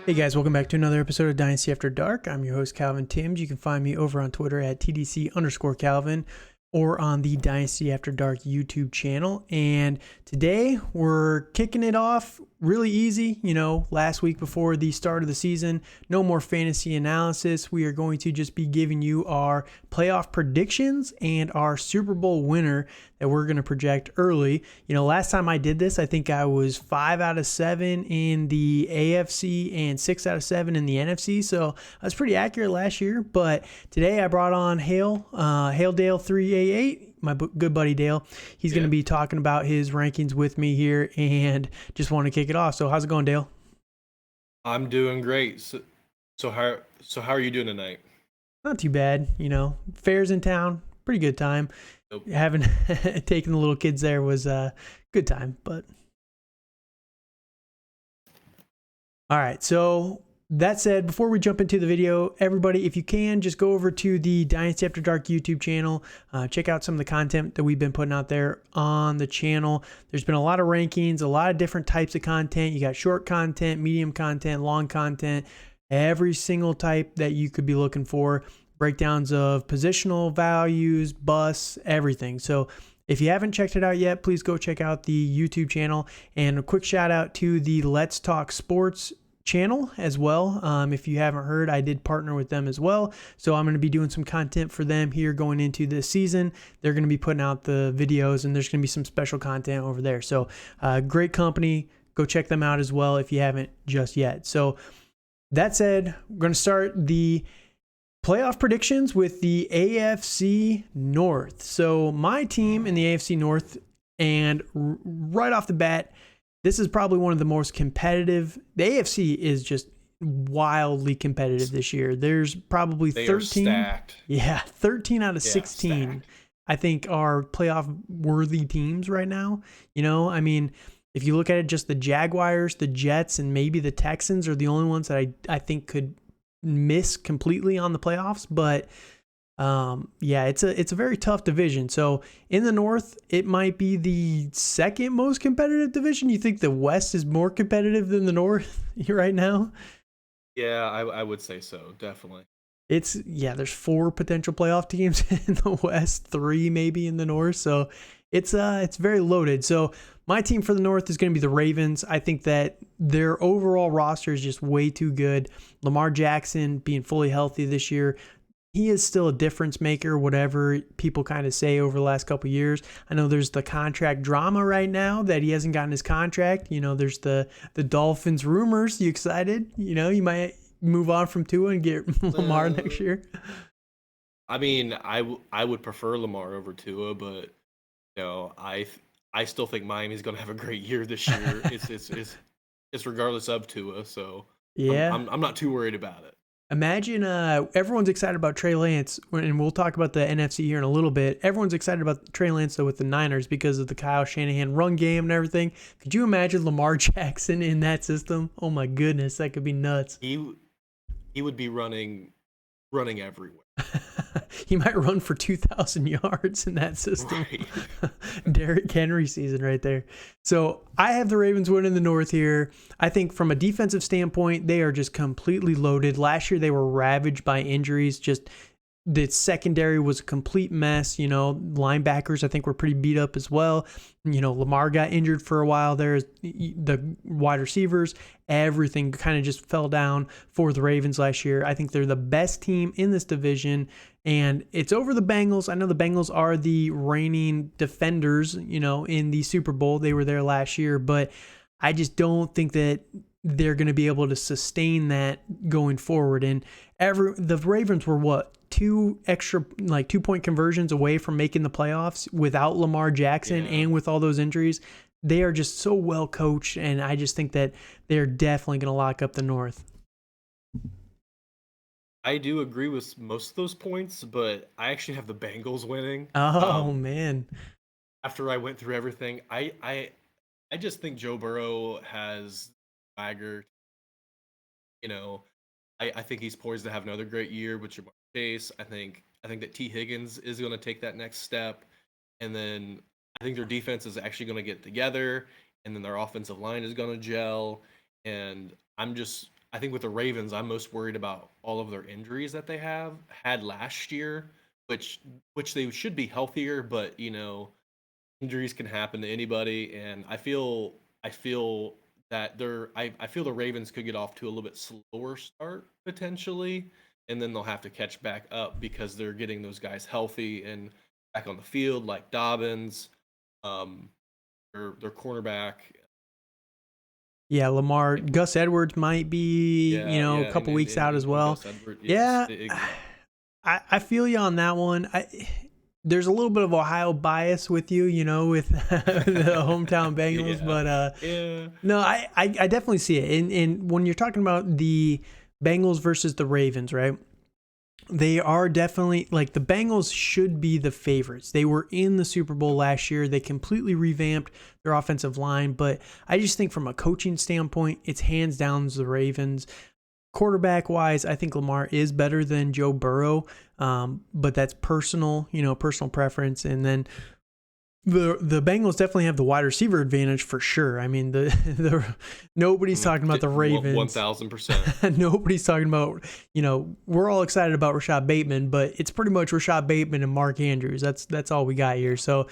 Hey guys, welcome back to another episode of Dynasty After Dark. I'm your host, Calvin Timms. You can find me over on Twitter at TDC_Calvin or on the Dynasty After Dark YouTube channel. And today we're kicking it off really easy. Last week before the start of the season, no more fantasy analysis. We are going to just be giving you our playoff predictions and our Super Bowl winner that we're going to project early. Last time I did this, I think I was 5 out of 7 in the AFC and 6 out of 7 in the NFC. So I was pretty accurate last year. But today I brought on Hale Dale 388, my good buddy Dale. He's going to be talking about his rankings with me here, and just want to kick it off. So how's it going, Dale? I'm doing great. So how are you doing tonight? Not too bad. Fairs in town, pretty good time. Nope. Having taken the little kids there was a good time. But all right, so that said, before we jump into the video, everybody, if you can, just go over to the Dynasty After Dark YouTube channel. Check out some of the content that we've been putting out there on the channel. There's been a lot of rankings, a lot of different types of content. You got short content, medium content, long content, every single type that you could be looking for. Breakdowns of positional values, busts, everything. So if you haven't checked it out yet, please go check out the YouTube channel. And a quick shout out to the Let's Talk Sports channel as well. If you haven't heard, I did partner with them as well. So I'm going to be doing some content for them here going into this season. They're going to be putting out the videos, and there's going to be some special content over there. So great company. Go check them out as well if you haven't just yet. So that said, we're going to start the playoff predictions with the AFC North. So my team in the AFC North, and right off the bat, this is probably one of the most competitive. The AFC is just wildly competitive this year. There's probably 13. Stacked. Yeah, 13 out of 16, stacked. I think, are playoff worthy teams right now. If you look at it, just the Jaguars, the Jets, and maybe the Texans are the only ones that I think could miss completely on the playoffs. But it's a very tough division. So in the North, it might be the second most competitive division. You think the West is more competitive than the North right now? Yeah, I would say so, definitely. There's 4 potential playoff teams in the West, 3 maybe in the North. So it's very loaded. So my team for the North is going to be the Ravens. I think that their overall roster is just way too good. Lamar Jackson being fully healthy this year, he is still a difference maker, whatever people kind of say over the last couple of years. I know there's the contract drama right now that he hasn't gotten his contract. There's the Dolphins rumors. You excited? You might move on from Tua and get Lamar next year. I mean, I would prefer Lamar over Tua, but I still think Miami's going to have a great year this year. It's regardless of Tua, so yeah, I'm not too worried about it. Imagine everyone's excited about Trey Lance, and we'll talk about the NFC here in a little bit. Everyone's excited about Trey Lance, though, with the Niners because of the Kyle Shanahan run game and everything. Could you imagine Lamar Jackson in that system? Oh, my goodness, that could be nuts. He would be running everywhere. He might run for 2,000 yards in that system. Right. Derrick Henry season right there. So I have the Ravens winning the North here. I think from a defensive standpoint, they are just completely loaded. Last year, they were ravaged by injuries. Just the secondary was a complete mess. Linebackers, I think, were pretty beat up as well. Lamar got injured for a while there. The wide receivers, everything kind of just fell down for the Ravens last year. I think they're the best team in this division, and it's over the Bengals. I know the Bengals are the reigning defenders, in the Super Bowl. They were there last year, but I just don't think that they're going to be able to sustain that going forward. And the Ravens were 2 extra 2-point conversions away from making the playoffs without Lamar Jackson and with all those injuries. They are just so well coached, and I just think that they're definitely going to lock up the North. I do agree with most of those points, but I actually have the Bengals winning. Oh man. After I went through everything, I just think Joe Burrow has swagger. I think he's poised to have another great year with Jamar Chase. I think that T. Higgins is going to take that next step, and then I think their defense is actually going to get together, and then their offensive line is going to gel. And I I think with the Ravens, I'm most worried about all of their injuries that they had last year, which they should be healthier, but injuries can happen to anybody, and I feel that I feel the Ravens could get off to a little bit slower start potentially, and then they'll have to catch back up because they're getting those guys healthy and back on the field, like Dobbins, um, their cornerback. Yeah, Lamar, It- Gus Edwards might be, a yeah, couple weeks out as and well. Gus Edwards, yes, Yeah, I feel you on that one. There's a little bit of Ohio bias with you, with the hometown Bengals, yeah, but yeah. no, I definitely see it. And when you're talking about the Bengals versus the Ravens, right? They are definitely like the Bengals should be the favorites. They were in the Super Bowl last year. They completely revamped their offensive line, but I just think from a coaching standpoint, it's hands down the Ravens. Quarterback wise, I think Lamar is better than Joe Burrow, but that's personal, personal preference. And then the Bengals definitely have the wide receiver advantage for sure. I mean, nobody's talking about the Ravens. 1,000%. Nobody's talking about, we're all excited about Rashad Bateman, but it's pretty much Rashad Bateman and Mark Andrews. That's all we got here. So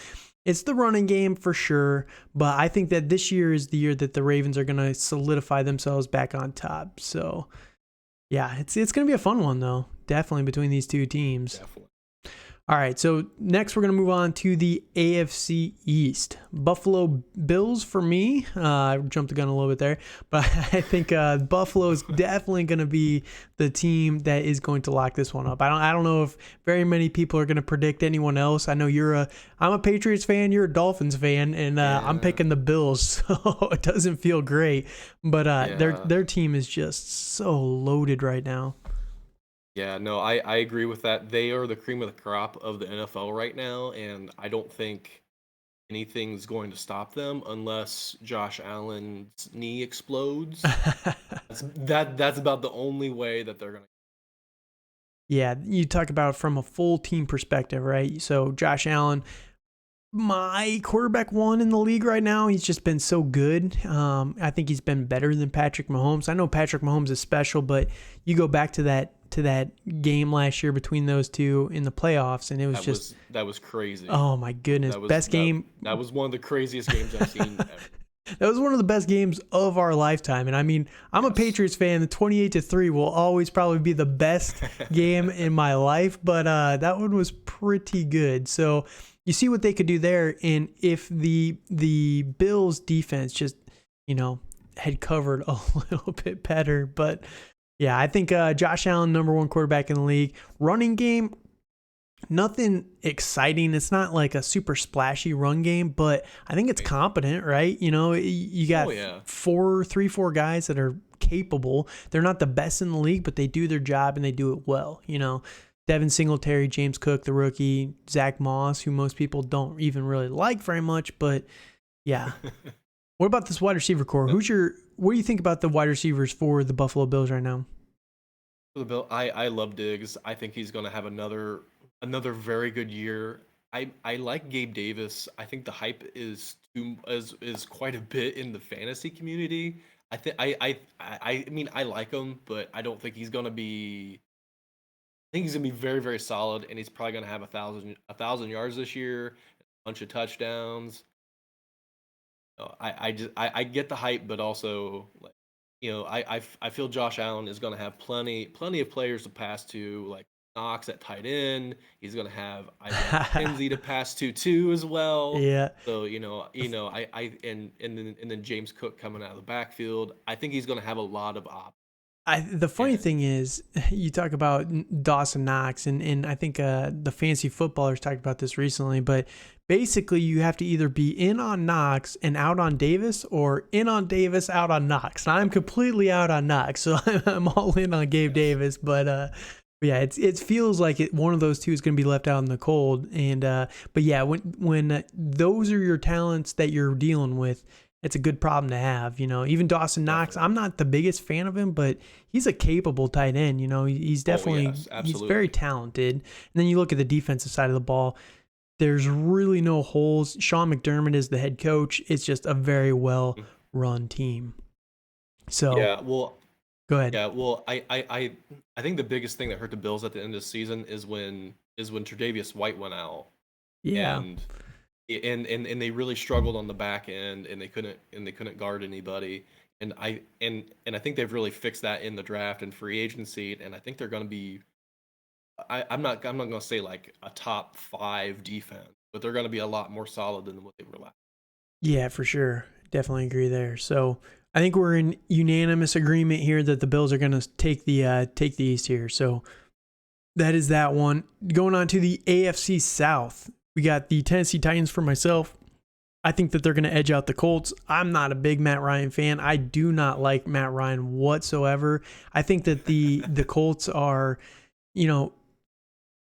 it's the running game for sure, but I think that this year is the year that the Ravens are going to solidify themselves back on top. So yeah, it's going to be a fun one though. Definitely between these two teams. Definitely. All right, so next we're going to move on to the AFC East. Buffalo Bills for me. I jumped the gun a little bit there, but I think Buffalo is definitely going to be the team that is going to lock this one up. I don't know if very many people are going to predict anyone else. I know I'm a Patriots fan, you're a Dolphins fan, and I'm picking the Bills, so it doesn't feel great. But their team is just so loaded right now. Yeah, no, I agree with that. They are the cream of the crop of the NFL right now, and I don't think anything's going to stop them unless Josh Allen's knee explodes. That's about the only way that they're gonna. Yeah, you talk about from a full team perspective, right? So Josh Allen, my quarterback one in the league right now. He's just been so good. I think he's been better than Patrick Mahomes. I know Patrick Mahomes is special, but you go back to that game last year between those two in the playoffs, and it was that was crazy. Oh my goodness, best game. That was one of the craziest games I've seen ever. That was one of the best games of our lifetime. And I mean, I'm a Patriots fan. The 28-3 will always probably be the best game in my life, but that one was pretty good. So you see what they could do there. And if the Bills defense just, had covered a little bit better. But yeah, I think Josh Allen, number one quarterback in the league. Running game, nothing exciting. It's not like a super splashy run game, but I think it's competent, right? You got 4 guys that are capable. They're not the best in the league, but they do their job and they do it well. Devin Singletary, James Cook, the rookie, Zach Moss, who most people don't even really like very much, but yeah. What about this wide receiver core? What do you think about the wide receivers for the Buffalo Bills right now? For the Bill, I love Diggs. I think he's going to have another very good year. I like Gabe Davis. I think the hype is quite a bit in the fantasy community. I mean I like him, but I don't think he's going to be. I think he's going to be very, very solid, and he's probably going to have 1,000 yards this year, a bunch of touchdowns. I get the hype, but also I feel Josh Allen is going to have plenty of players to pass to, like Knox at tight end. He's going to have Isaiah McKenzie to pass to too as well. Yeah. So and then James Cook coming out of the backfield. I think he's going to have a lot of options. The funny thing is, you talk about Dawson Knox, and I think the fantasy footballers talked about this recently, but basically you have to either be in on Knox and out on Davis, or in on Davis, out on Knox. And I'm completely out on Knox, so I'm all in on Gabe Davis, but yeah, it feels like one of those two is going to be left out in the cold. And but yeah, when those are your talents that you're dealing with, it's a good problem to have. Even Dawson Knox, I'm not the biggest fan of him, but he's a capable tight end. He's definitely he's very talented. And then you look at the defensive side of the ball, there's really no holes. Sean McDermott is the head coach. It's just a very well run team. So yeah, well, go Go ahead. Yeah, well, I think the biggest thing that hurt the Bills at the end of the season is when Tre'Davious White went out, Yeah. and and they really struggled on the back end, and they couldn't guard anybody. And I think they've really fixed that in the draft and free agency, and I think they're going to be. I'm not going to say like a top 5 defense, but they're going to be a lot more solid than what they were last. Yeah, for sure. Definitely agree there. So I think we're in unanimous agreement here that the Bills are going to take the East here. So that is that one. Going on to the AFC South, we got the Tennessee Titans for myself. I think that they're going to edge out the Colts. I'm not a big Matt Ryan fan. I do not like Matt Ryan whatsoever. I think that the Colts are, you know,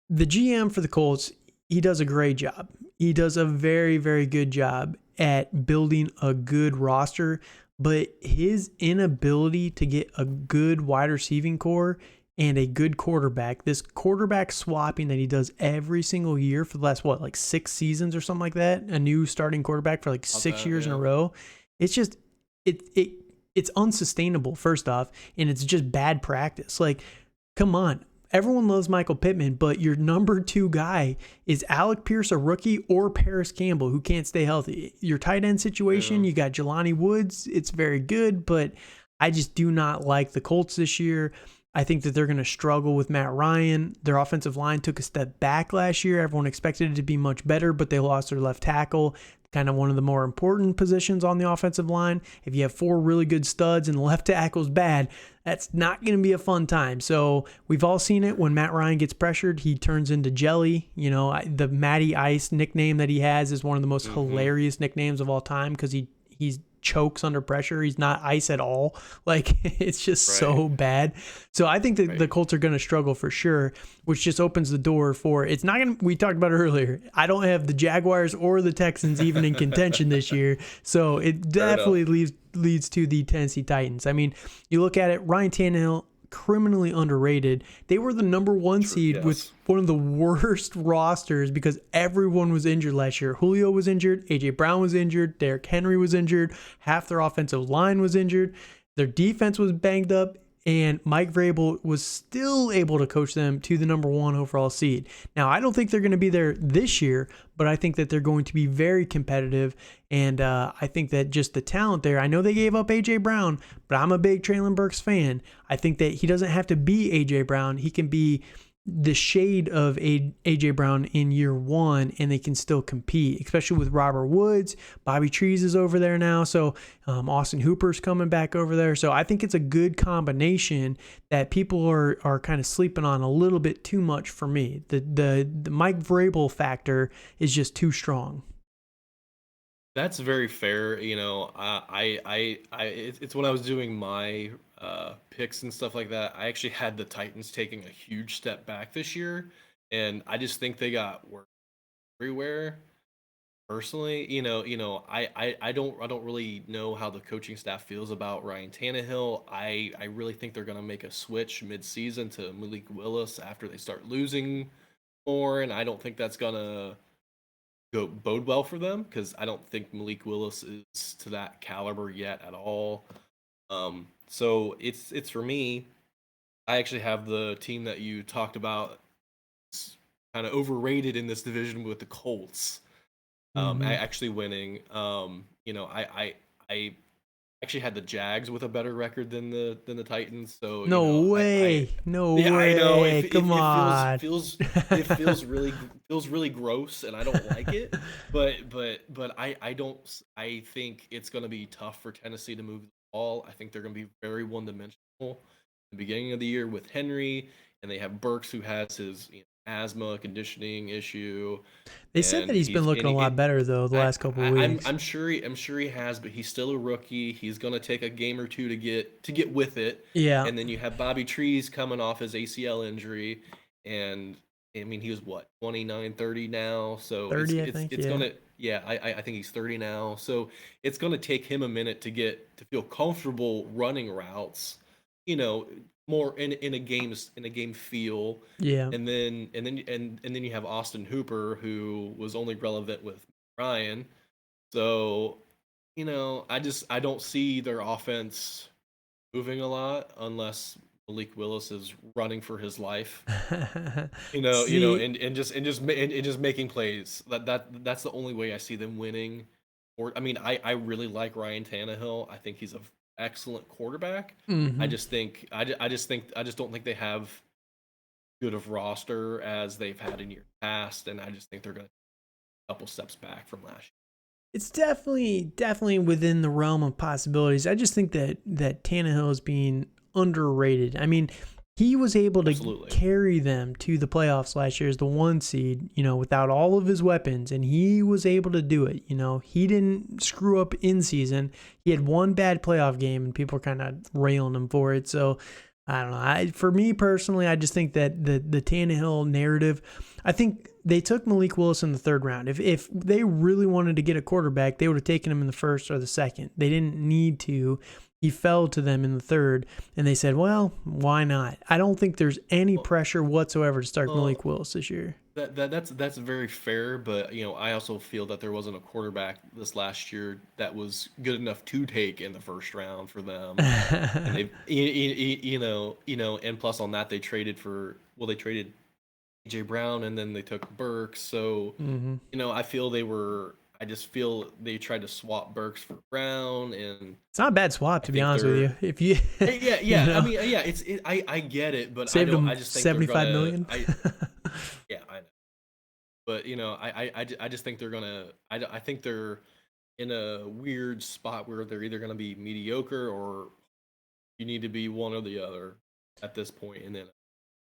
the GM for the Colts, he does a great job. He does a very, very good job at building a good roster, but his inability to get a good wide receiving core and a good quarterback, this quarterback swapping that he does every single year for the last, what, like 6 seasons or something like that, a new starting quarterback for like About 6 that, years in a yeah. row. It's just, it's unsustainable, first off, and it's just bad practice. Like, come on. Everyone loves Michael Pittman, but your number 2 guy is Alec Pierce, a rookie, or Paris Campbell, who can't stay healthy. Your tight end situation, Yeah. you got Jelani Woods. It's very good, but I just do not like the Colts this year. I think that they're going to struggle with Matt Ryan. Their offensive line took a step back last year. Everyone expected it to be much better, but they lost their left tackle, kind of one of the more important positions on the offensive line. If you have 4 really good studs and the left tackle's bad, that's not going to be a fun time. So we've all seen it. When Matt Ryan gets pressured, he turns into jelly. You know, the Matty Ice nickname that he has is one of the most Mm-hmm. hilarious nicknames of all time because he's chokes under pressure. He's not ice at all. Like, it's just Right. so bad. So I think that the Right. Colts are going to struggle for sure, which just opens the door for, it's not going to, we talked about it earlier. I don't have the Jaguars or the Texans even in contention this year. So it Fair enough. definitely leads to the Tennessee Titans. I mean, you look at it, Ryan Tannehill, criminally underrated. They were the number 1 True. seed with Yes. one of the worst rosters because everyone was injured last year. Julio was injured, AJ Brown was injured, Derrick Henry was injured, half their offensive line was injured, their defense was banged up, and Mike Vrabel was still able to coach them to the number 1 overall seed. Now, I don't think they're going to be there this year, but I think that they're going to be very competitive, and I think that just the talent there, I know they gave up A.J. Brown, but I'm a big Traylon Burks fan. I think that he doesn't have to be A.J. Brown. He can be the shade of AJ Brown in year 1, and they can still compete, especially with Robert Woods. Bobby Trees is over there now, so Austin Hooper's coming back over there. So I think it's a good combination that people are kind of sleeping on a little bit too much for me. The Mike Vrabel factor is just too strong. That's very fair. You know, it's when I was doing my picks and stuff like that. I actually had the Titans taking a huge step back this year, and I just think they got worse everywhere. Personally, I don't really know how the coaching staff feels about Ryan Tannehill. I really think they're gonna make a switch mid-season to Malik Willis after they start losing more, and I don't think that's gonna go bode well for them because I don't think Malik Willis is to that caliber yet at all. So it's for me. I actually have the team that you talked about kind of overrated in this division with the Colts. Mm-hmm. Actually winning. I actually had the Jags with a better record than the Titans. So No way. No yeah, I know way. Come it on. it feels really gross, and I don't like it. But I don't I think it's going to be tough for Tennessee to move the ball. I think they're going to be very one dimensional the beginning of the year with Henry, and they have Burks who has his asthma conditioning issue, They said that and he's been he's looking a lot better though the last couple of weeks. I'm sure he has, but he's still a rookie. He's gonna take a game or two to get with it, Yeah. and then you have Bobby Trees coming off his ACL injury, and I mean he was what 29, 30 now, so 30, I think. it's Yeah. gonna yeah I think he's 30 now, so it's gonna take him a minute to feel comfortable running routes, you know, more in a game feel, Yeah. and then you have Austin Hooper who was only relevant with Ryan. So, I don't see their offense. moving a lot unless Malik Willis is running for his life. See, And just making plays. That's the only way I see them winning. Or I mean, I really like Ryan Tannehill. I think he's an excellent quarterback. mhm. I just don't think they have good of roster as they've had in years past, and I just think they're going to take a couple steps back from last It's definitely within the realm of possibilities. I just think that Tannehill is being underrated. I mean, he was able year. to Absolutely. carry them to the playoffs last year as the 1 seed, without all of his weapons, and he was able to do it. He didn't screw up in season. He had one bad playoff game, and people are kind of railing him for it. So I don't know. For me personally, I just think that the Tannehill narrative, I think they took Malik Willis in the third round. If they really wanted to get a quarterback, they would have taken him in the first or the second. They didn't need to. He fell to them in the third, and they said, well, why not? I don't think there's any Well, pressure whatsoever to start well, Malik Willis this year. that's very fair, but I also feel that there wasn't a quarterback this last year that was good enough to take in the first round for them, and they and plus on that they traded AJ Brown and then they took Burks, so hmm I feel I just feel they tried to swap Burks for Brown, and It's not a bad swap, I to be think honest with they're you. If you, yeah. I mean, yeah, I get it, but saved him I just think they're 75 gonna million. yeah, I know. But I just think they're gonna. I think they're in a weird spot where they're either gonna be mediocre or you need to be one or the other at this point. And then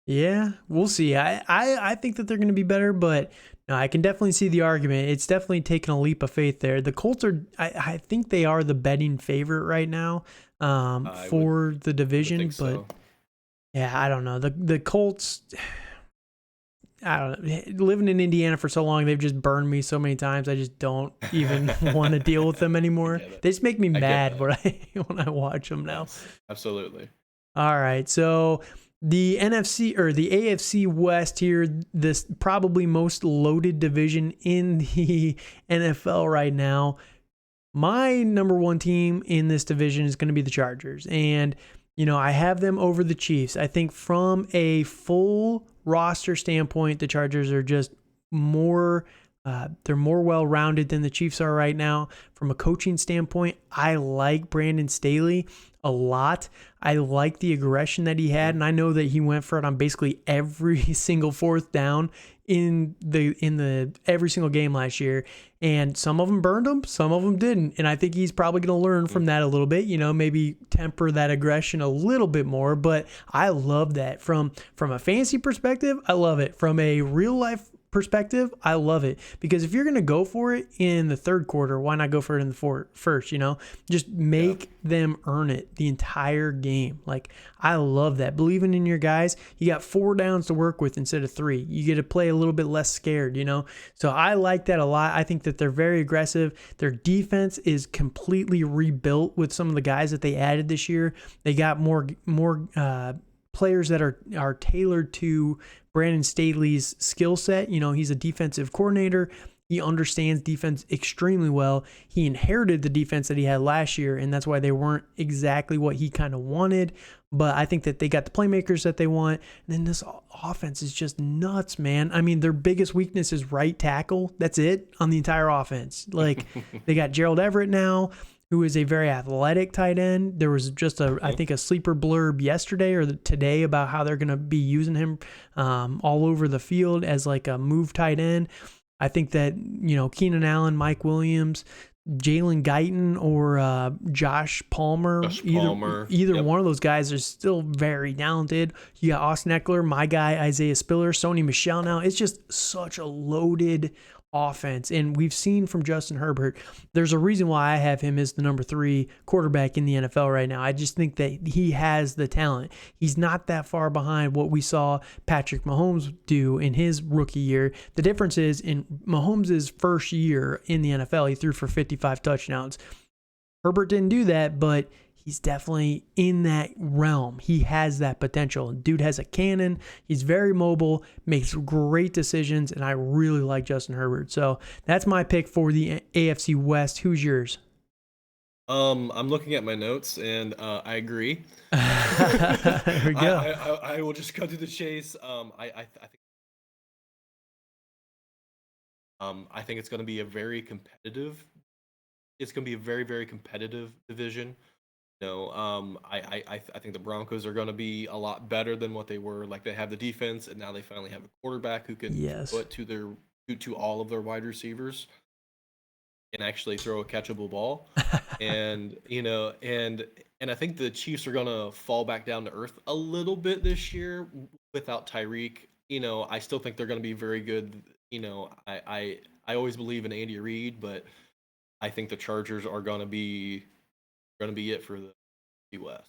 Yeah, we'll see. I think that they're going to be better, but no, I can definitely see the argument. It's definitely taken a leap of faith there. The Colts are, I think they are the betting favorite right now I for the would division. think But so. yeah, I don't know. The Colts, I don't know. Living in Indiana for so long, they've just burned me so many times. I just don't even want to deal with them I anymore. get it. They just make me I get mad that. when I watch them now. Yes, absolutely. All right, so the NFC or the AFC West here, this probably most loaded division in the NFL right now. My number one team in this division is going to be the Chargers. And, I have them over the Chiefs. I think from a full roster standpoint, the Chargers are just more. They're more well-rounded than the Chiefs are right now. From a coaching standpoint, I like Brandon Staley a lot. I like the aggression that he had, and I know that he went for it on basically every single fourth down in the every single game last year. And some of them burned him, some of them didn't. And I think he's probably going to learn from that a little bit. Maybe temper that aggression a little bit more. But I love that from a fantasy perspective. I love it from a real life perspective. I love it because if you're going to go for it in the third quarter, why not go for it in the first? Just make them earn it the entire game. Like, I love that. Believing in your guys. You got 4 downs to work with instead of 3. You get to play a little bit less scared. So I like that a lot. I think that they're very aggressive. Their defense is completely rebuilt with some of the guys that they added this year. They got more players that are tailored to Brandon Staley's skill set. He's a defensive coordinator. He understands defense extremely well. He inherited the defense that he had last year, and that's why they weren't exactly what he kind of wanted. But I think that they got the playmakers that they want. And then this offense is just nuts, man. I mean, their biggest weakness is right tackle. That's it on the entire offense. Like, they got Gerald Everett now, who is a very athletic tight end. There was just I think a sleeper blurb yesterday or today about how they're going to be using him all over the field as like a move tight end. I think that, Keenan Allen, Mike Williams, Jalen Guyton, or Josh Palmer, either Yep. one of those guys are still very talented. You got Austin Eckler, my guy, Isaiah Spiller, Sony Michel now. It's just such a loaded offense. And we've seen from Justin Herbert, there's a reason why I have him as the number 3 quarterback in the NFL right now. I just think that he has the talent. He's not that far behind what we saw Patrick Mahomes do in his rookie year. The difference is in Mahomes' first year in the NFL, he threw for 55 touchdowns. Herbert didn't do that, but he's definitely in that realm. He has that potential. Dude has a cannon. He's very mobile, makes great decisions, and I really like Justin Herbert. So that's my pick for the AFC West. Who's yours? I'm looking at my notes, and I agree. There we go. I will just cut to the chase. I think it's going to be a very competitive. It's going to be a very very competitive division. I think the Broncos are going to be a lot better than what they were. Like they have the defense, and now they finally have a quarterback who can Yes. put to all of their wide receivers and actually throw a catchable ball. And and I think the Chiefs are gonna fall back down to earth a little bit this year without Tyreek. I still think they're gonna be very good. I always believe in Andy Reid, but I think the Chargers are gonna be it for the West.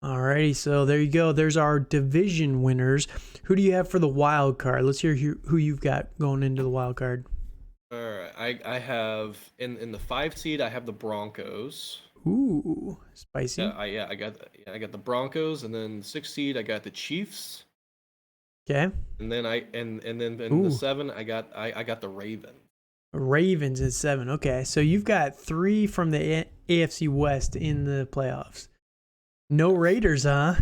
Alrighty, so there you go. There's our division winners. Who do you have for the wild card? Let's hear who you've got going into the wild card. All right, I have in the 5 seed I have the Broncos. Ooh, spicy. I got the Broncos, and then 6 seed I got the Chiefs. Okay. And then in the Ooh, 7 I got the Ravens. Ravens at 7. Okay, so you've got 3 from the AFC West in the playoffs. No Raiders, huh?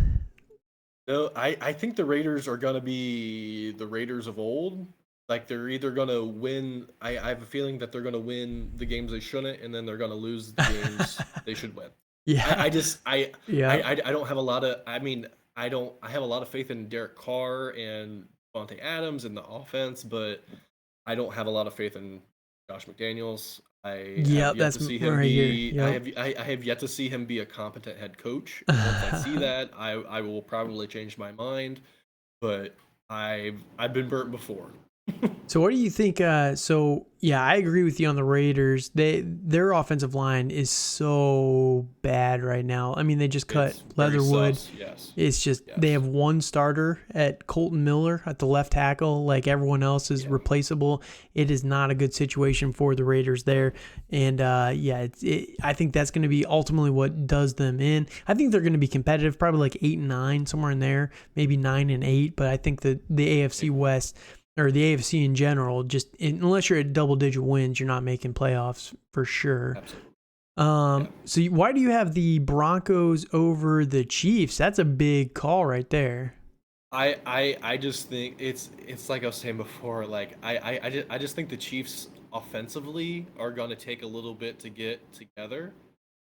No, I think the Raiders are gonna be the Raiders of old. Like they're either gonna win. I have a feeling that they're gonna win the games they shouldn't, and then they're gonna lose the games they should win. Yeah. I just Yeah. I don't have a lot of. I mean, I have a lot of faith in Derek Carr and Devontae Adams in the offense, but I don't have a lot of faith in Josh McDaniels. I have Yep, yet that's to see him right here. be. Yep. I have yet to see him be a competent head coach. And once I see that, I will probably change my mind. But I've been burnt before. So what do you think? So yeah, I agree with you on the Raiders. Their offensive line is so bad right now. I mean, they just cut It's very Leatherwood. sus. Yes. It's just Yes. they have one starter at Colton Miller at the left tackle. Like everyone else is Yeah. replaceable. It is not a good situation for the Raiders there. And yeah, I think that's going to be ultimately what does them in. I think they're going to be competitive, probably like 8-9, somewhere in there, maybe 9-8. But I think that the AFC West or the AFC in general, just unless you're at double-digit wins, you're not making playoffs for sure. Absolutely. So why do you have the Broncos over the Chiefs? That's a big call right there. I just think it's like I was saying before. Like I just think the Chiefs offensively are going to take a little bit to get together,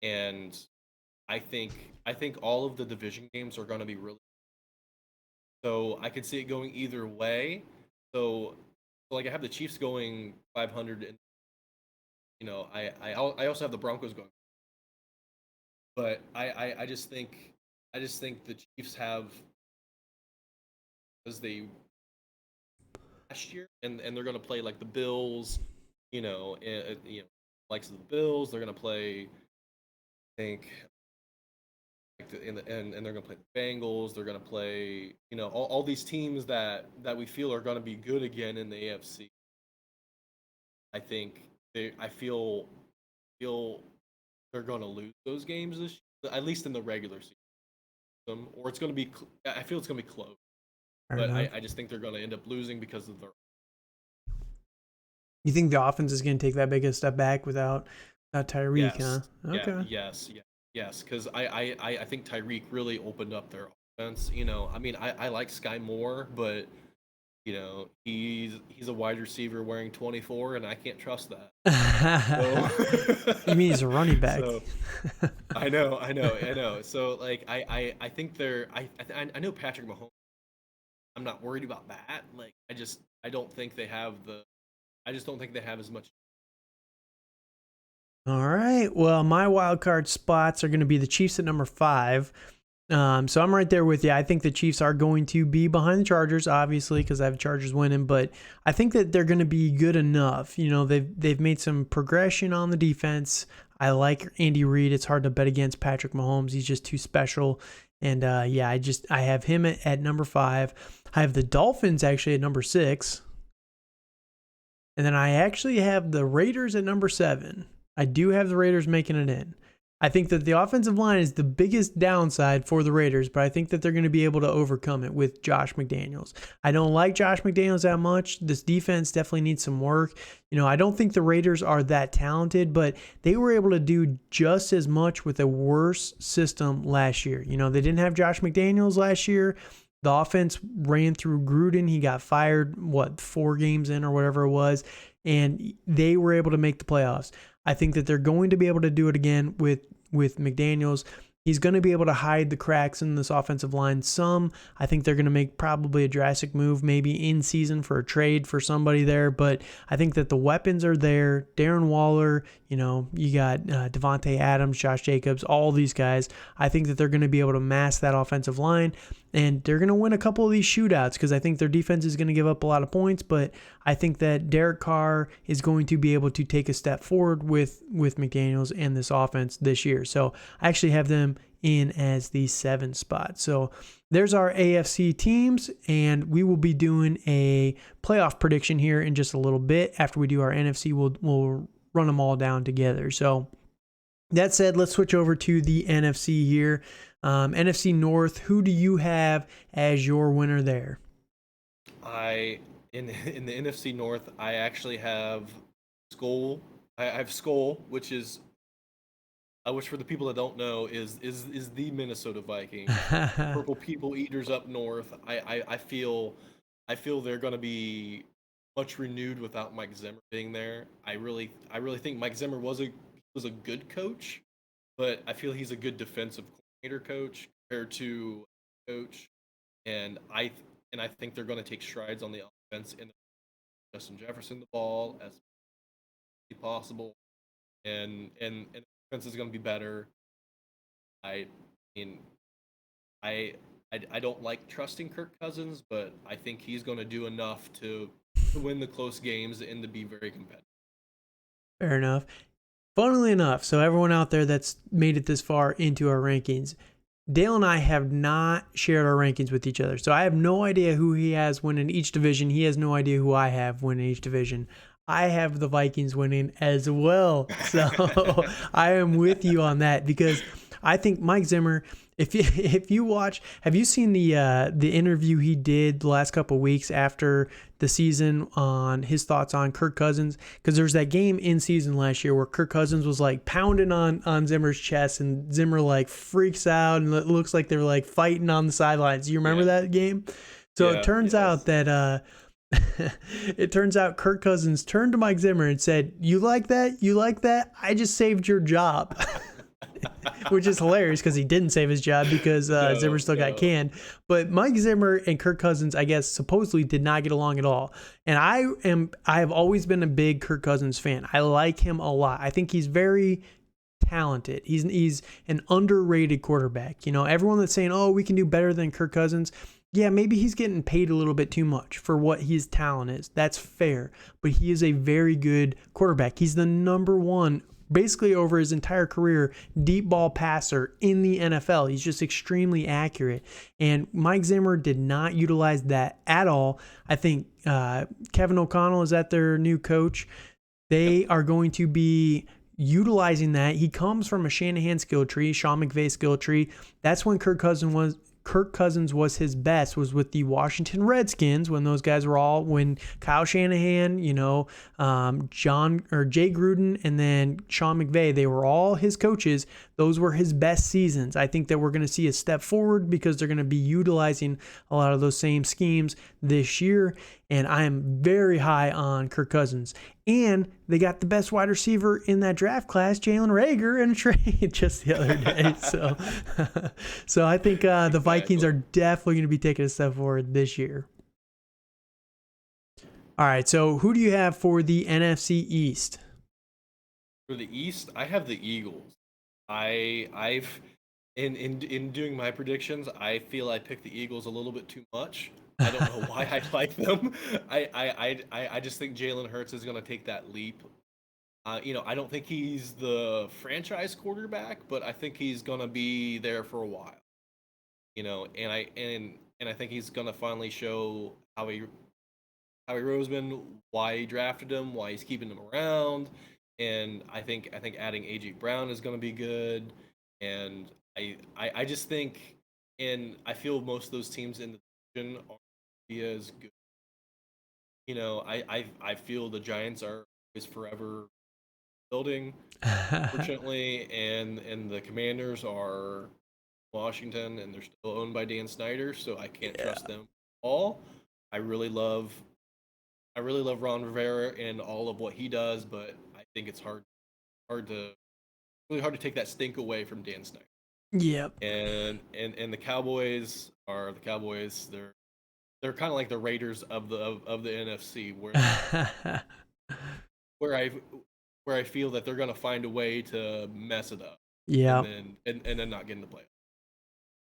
and I think all of the division games are going to be really. So I could see it going either way. So like I have the Chiefs going 500, and I also have the Broncos going, but I just think the Chiefs have as they last year, and they're going to play like the Bills, likes of the Bills. They're going to play, I think, and they're going to play the Bengals. They're going to play, all these teams that we feel are going to be good again in the AFC. I think I feel they're going to lose those games this year, at least in the regular season, or it's going to be. I feel it's going to be close, Fair but enough. I just think they're going to end up losing because of their. You think the offense is going to take that big a step back without Tyreek, huh? Yes. Okay. Yeah. Yes. Because I think Tyreek really opened up their offense. I mean, I like Sky Moore, but he's a wide receiver wearing 24, and I can't trust that. You mean he's a running back? So I know. So like I think I know Patrick Mahomes. I'm not worried about that. Like I don't think they have as much. All right. Well, my wild card spots are going to be the Chiefs at number 5. So I'm right there with you. I think the Chiefs are going to be behind the Chargers, obviously, because I have Chargers winning. But I think that they're going to be good enough. They've made some progression on the defense. I like Andy Reid. It's hard to bet against Patrick Mahomes. He's just too special. And yeah, I have him at number 5. I have the Dolphins actually at number 6. And then I actually have the Raiders at number 7. I do have the Raiders making it in. I think that the offensive line is the biggest downside for the Raiders, but I think that they're going to be able to overcome it with Josh McDaniels. I don't like Josh McDaniels that much. This defense definitely needs some work. I don't think the Raiders are that talented, but they were able to do just as much with a worse system last year. They didn't have Josh McDaniels last year. The offense ran through Gruden. He got fired, 4 games in or whatever it was, and they were able to make the playoffs. I think that they're going to be able to do it again with McDaniels. He's going to be able to hide the cracks in this offensive line some. I think they're going to make probably a drastic move, maybe in season for a trade for somebody there. But I think that the weapons are there. Darren Waller, you got Devontae Adams, Josh Jacobs, all these guys. I think that they're going to be able to mask that offensive line. And they're going to win a couple of these shootouts because I think their defense is going to give up a lot of points. But I think that Derek Carr is going to be able to take a step forward with McDaniels and this offense this year. So I actually have them in as the 7th spot. So there's our AFC teams, and we will be doing a playoff prediction here in just a little bit. After we do our NFC, we'll run them all down together. So that said, let's switch over to the NFC here. NFC North, who do you have as your winner there? In the NFC North, I actually have Skull. I have Skull, which for the people that don't know, is the Minnesota Vikings. Purple people eaters up north. I feel they're going to be much renewed without Mike Zimmer being there. I really think Mike Zimmer was a good coach, but I feel he's a good defensive coordinator coach compared to coach, and I think they're going to take strides on the offense and Justin Jefferson the ball as possible, and the defense is going to be better. I mean, I don't like trusting Kirk Cousins, but I think he's going to do enough to win the close games and to be very competitive. Fair enough. Funnily enough, so everyone out there that's made it this far into our rankings, Dale and I have not shared our rankings with each other. So I have no idea who he has winning each division. He has no idea who I have winning each division. I have the Vikings winning as well. So I am with you on that because I think Mike Zimmer, if you watch, have you seen the interview he did the last couple of weeks after the season on his thoughts on Kirk Cousins? Because there's that game in season last year where Kirk Cousins was like pounding on Zimmer's chest, and Zimmer like freaks out, and it looks like they're like fighting on the sidelines. Do you remember that game? So it turns out that Kirk Cousins turned to Mike Zimmer and said, "You like that? You like that? I just saved your job." Which is hilarious because he didn't save his job because Zimmer still got canned. But Mike Zimmer and Kirk Cousins, I guess, supposedly did not get along at all. And I have always been a big Kirk Cousins fan. I like him a lot. I think he's very talented. He's an underrated quarterback. Everyone that's saying, "Oh, we can do better than Kirk Cousins." Yeah, maybe he's getting paid a little bit too much for what his talent is. That's fair. But he is a very good quarterback. He's the number one, basically over his entire career, deep ball passer in the NFL. He's just extremely accurate. And Mike Zimmer did not utilize that at all. I think Kevin O'Connell, is that their new coach? They are going to be utilizing that. He comes from a Shanahan skill tree, Sean McVay skill tree. That's when Kirk Cousins was his best, was with the Washington Redskins when those guys were all, when Kyle Shanahan, Jay Gruden, and then Sean McVay, they were all his coaches. Those were his best seasons. I think that we're going to see a step forward because they're going to be utilizing a lot of those same schemes this year. And I am very high on Kirk Cousins. And they got the best wide receiver in that draft class, Jalen Reagor, in a trade just the other day. So I think the Vikings are definitely going to be taking a step forward this year. All right, so who do you have for the NFC East? For the East, I have the Eagles. I've in doing my predictions, I feel I picked the Eagles a little bit too much. I don't know why I like them. I just think Jalen Hurts is going to take that leap. I don't think he's the franchise quarterback, but I think he's going to be there for a while. And I think he's going to finally show Howie Roseman why he drafted him, why he's keeping him around. and I think adding AJ Brown is going to be good, and I just think, and I feel most of those teams in the division are be as good. I feel the Giants are is forever building, fortunately, and the Commanders are Washington, and they're still owned by Dan Snyder, so I can't Yeah. trust them at all. I really love I really love Ron Rivera and all of what he does, but I think it's hard to really hard to take that stink away from Dan Snyder. Yep. And the Cowboys are the Cowboys. They're kind of like the Raiders of the NFC, where I where I feel that they're gonna find a way to mess it up, and Yep. then not get in the play.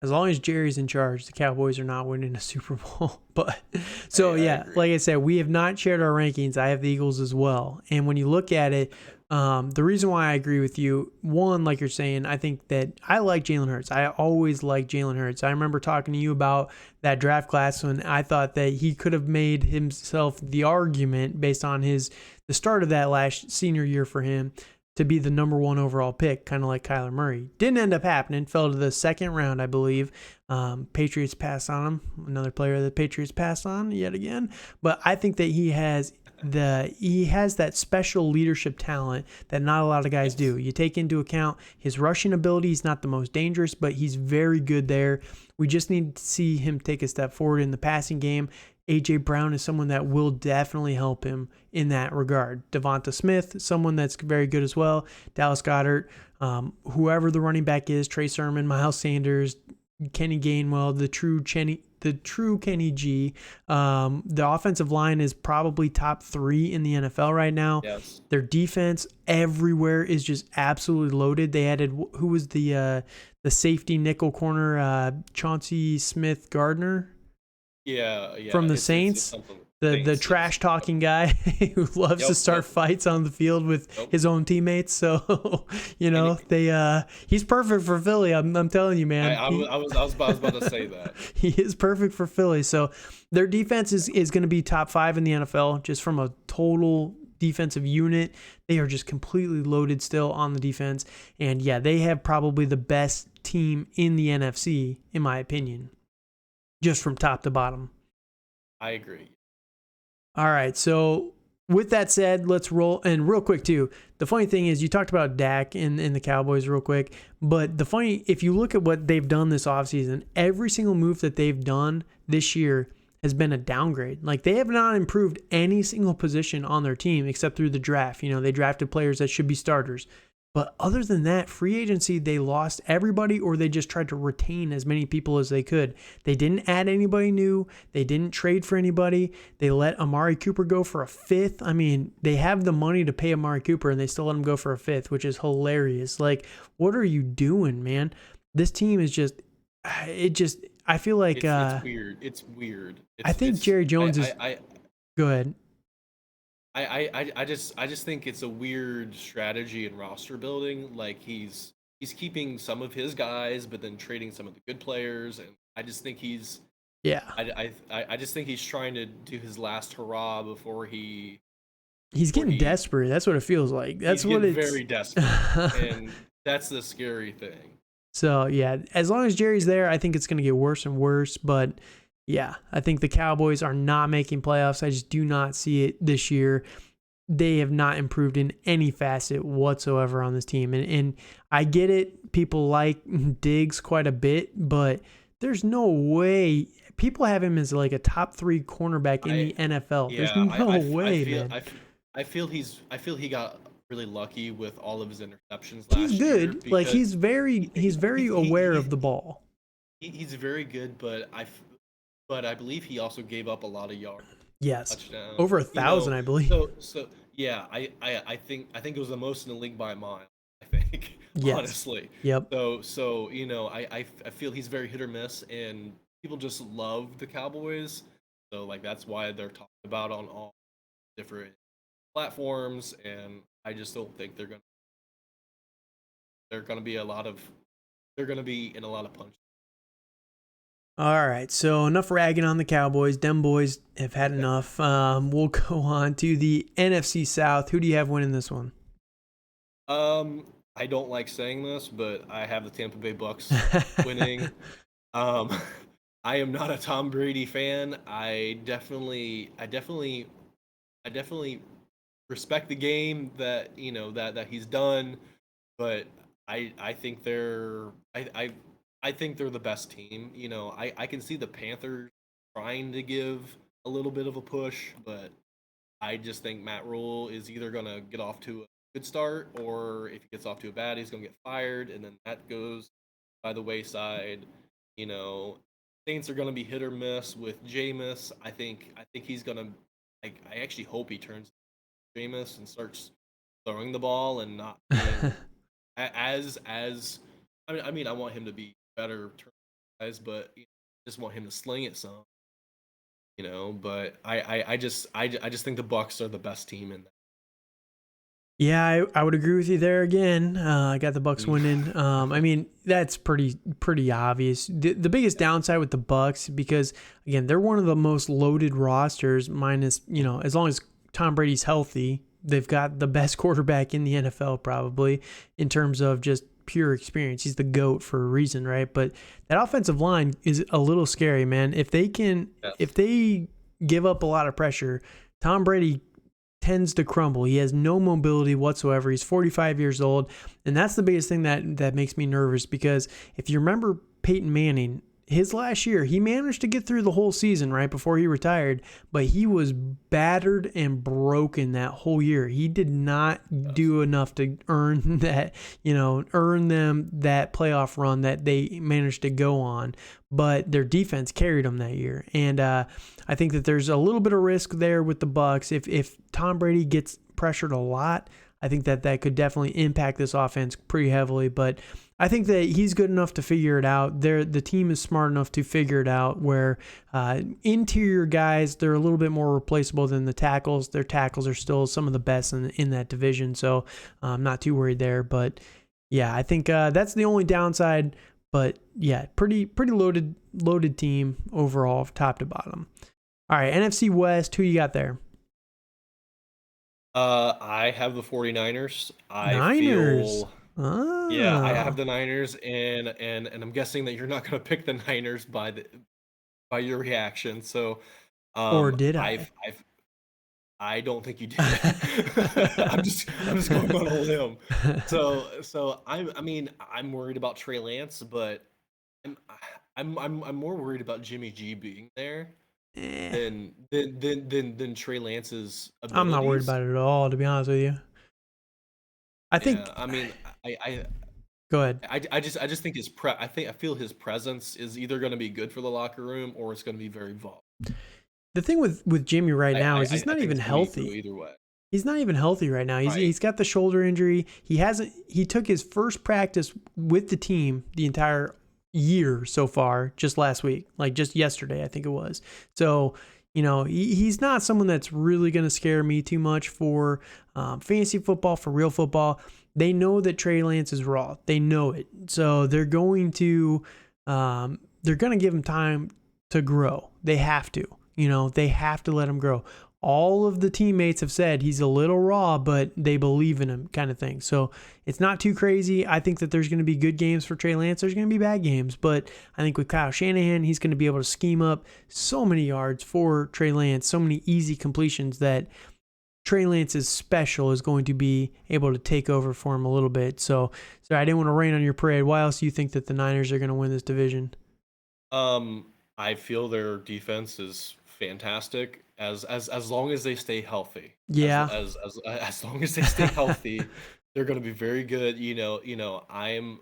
As long as Jerry's in charge, the Cowboys are not winning a Super Bowl. But I, so I yeah, agree. like I said, we have not shared our rankings. I have the Eagles as well. And when you look at it, the reason why I agree with you, one, like you're saying, I think that I like Jalen Hurts. I always like Jalen Hurts. I remember talking to you about that draft class when I thought that he could have made himself the argument based on the start of that last senior year for him to be the number one overall pick, kind of like Kyler Murray. Didn't end up happening. Fell to the second round, I believe. Patriots passed on him. Another player that Patriots passed on yet again. But I think that he has that special leadership talent that not a lot of guys Yes. do. You take into account his rushing ability. He's not the most dangerous, but he's very good there. We just need to see him take a step forward in the passing game. AJ Brown is someone that will definitely help him in that regard. Devonta Smith, someone that's very good as well. Dallas Goedert, whoever the running back is, Trey Sermon, Miles Sanders, Kenny Gainwell, the true Kenny G. The offensive line is probably top 3 in the NFL right now. Yes. Their defense everywhere is just absolutely loaded. They added, who was the safety nickel corner, Chauncey Smith Gardner Yeah. from the It's Saints, something. the Saints, yes. trash talking guy who loves to start Yep. fights on the field with Nope. his own teammates. So And he's perfect for Philly. I'm telling you, man. I was about to say that. He is perfect for Philly. So their defense is going to be top 5 in the NFL just from a total defensive unit. They are just completely loaded still on the defense. And yeah, they have probably the best team in the NFC, in my opinion, just from top to bottom. I agree. All right. So with that said, let's roll. And real quick too, the funny thing is you talked about Dak in the Cowboys real quick, but if you look at what they've done this offseason, every single move that they've done this year has been a downgrade. Like they have not improved any single position on their team except through the draft. They drafted players that should be starters. But other than that, free agency, they lost everybody or they just tried to retain as many people as they could. They didn't add anybody new. They didn't trade for anybody. They let Amari Cooper go for a 5th. I mean, they have the money to pay Amari Cooper and they still let him go for a 5th, which is hilarious. Like, what are you doing, man? This team is I feel like It's weird. It's weird. I think Jerry Jones is. Go ahead. I just think it's a weird strategy in roster building. Like he's keeping some of his guys, but then trading some of the good players, and I just think Yeah. I just think he's trying to do his last hurrah before he's getting desperate. That's what it feels like. That's what it's very desperate, and that's the scary thing. So yeah, as long as Jerry's there, I think it's going to get worse and worse. But yeah, I think the Cowboys are not making playoffs. I just do not see it this year. They have not improved in any facet whatsoever on this team. And I get it. People like Diggs quite a bit, but there's no way. People have him as like a top 3 cornerback in the NFL. Yeah, There's no way, man. I feel he got really lucky with all of his interceptions last He's good. year. Like he's very aware of the ball. He's very good, but I believe he also gave up a lot of yards. Yes, Touchdowns. over 1,000, I believe. So yeah, I think it was the most in the league by a mile. I think, yes. Honestly. Yep. So I feel he's very hit or miss, and people just love the Cowboys. So like that's why they're talked about on all different platforms, and I just don't think they're gonna be in a lot of punch. All right, so enough ragging on the Cowboys. Dem boys have had enough. We'll go on to the NFC South. Who do you have winning this one? I don't like saying this, but I have the Tampa Bay Bucks winning. Um, I am not a Tom Brady fan. I definitely respect the game that that he's done, but I think I think they're the best team. I can see the Panthers trying to give a little bit of a push, but I just think Matt Rule is either gonna get off to a good start, or if he gets off to a bad, he's gonna get fired, and then that goes by the wayside. You know, Saints are gonna be hit or miss with Jameis. I think he's gonna. I actually hope he turns Jameis and starts throwing the ball and not being as. I want him to be better, guys, but I just want him to sling it some. But I just think the Bucks are the best team in that. Yeah, I would agree with you there again. I got the Bucks winning. I mean, that's pretty obvious. The biggest downside with the Bucks, because again, they're one of the most loaded rosters, minus, as long as Tom Brady's healthy, they've got the best quarterback in the NFL probably in terms of just pure experience. He's the GOAT for a reason, right? But that offensive line is a little scary, man. If they give up a lot of pressure, Tom Brady tends to crumble. He has no mobility whatsoever. He's 45 years old, and that's the biggest thing that makes me nervous, because if you remember Peyton Manning, his last year, he managed to get through the whole season right before he retired, but he was battered and broken that whole year. He did not do enough to earn that, earn them that playoff run that they managed to go on. But their defense carried them that year, and I think that there's a little bit of risk there with the Bucks. If Tom Brady gets pressured a lot, I think that could definitely impact this offense pretty heavily. But I think that he's good enough to figure it out. The team is smart enough to figure it out, where interior guys, they're a little bit more replaceable than the tackles. Their tackles are still some of the best in that division, so I'm not too worried there. But yeah, I think that's the only downside. But yeah, pretty loaded team overall, top to bottom. All right, NFC West, who you got there? I have the 49ers. I Niners. feel Yeah, I have Ah, the Niners, and I'm guessing that you're not going to pick the Niners by your reaction. So, or did I? I don't think you did. I'm just going on a limb. So I'm worried about Trey Lance, but I'm I'm more worried about Jimmy G being there Eh, than Trey Lance's I'm not worried abilities. about it at all, to be honest with you. I Yeah, think. I mean, I Go ahead. I just think I feel his presence is either going to be good for the locker room or it's going to be very volatile. The thing with Jimmy right now is he's I not think even it's going to go healthy. either way. He's not even healthy right now. Right. He's got the shoulder injury. He took his first practice with the team the entire year so far, just last week, like just yesterday, I think it was. So, he's not someone that's really going to scare me too much for fantasy football, for real football. They know that Trey Lance is raw. They know it. So they're going to give him time to grow. They have to. They have to let him grow. All of the teammates have said he's a little raw, but they believe in him, kind of thing. So it's not too crazy. I think that there's going to be good games for Trey Lance. There's going to be bad games, but I think with Kyle Shanahan, he's going to be able to scheme up so many yards for Trey Lance, so many easy completions that Trey Lance's special is going to be able to take over for him a little bit. So I didn't want to rain on your parade. Why else do you think that the Niners are going to win this division? I feel their defense is fantastic as long as they stay healthy. Yeah, As long as they stay healthy, they're going to be very good. I'm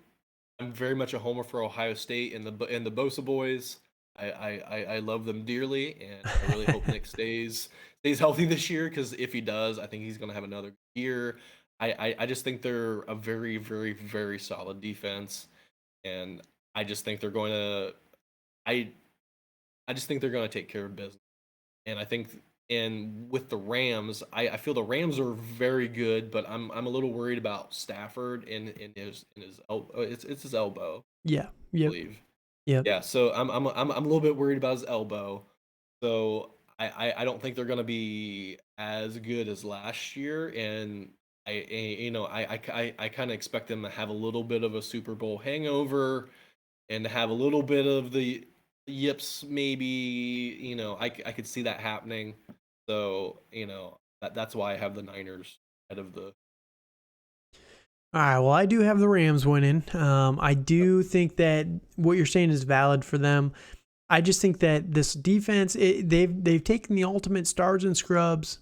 very much a homer for Ohio State and the Bosa boys. I love them dearly, and I really hope Nick stays healthy this year, because if he does, I think he's going to have another year. I just think they're a very, very, very solid defense, and I just think they're going to I I just think they're going to take care of business. And I think and with the Rams, I feel the Rams are very good, but I'm a little worried about Stafford in his elbow. It's his elbow, yeah, I yep, believe. yep. Yeah, so I'm a little bit worried about his elbow. So I don't think they're going to be as good as last year, and I kind of expect them to have a little bit of a Super Bowl hangover and to have a little bit of the yips, maybe. I could see that happening. So that's why I have the Niners ahead of the. All right, well, I do have the Rams winning. I do think that what you're saying is valid for them. I just think that this defense, they've taken the ultimate stars and scrubs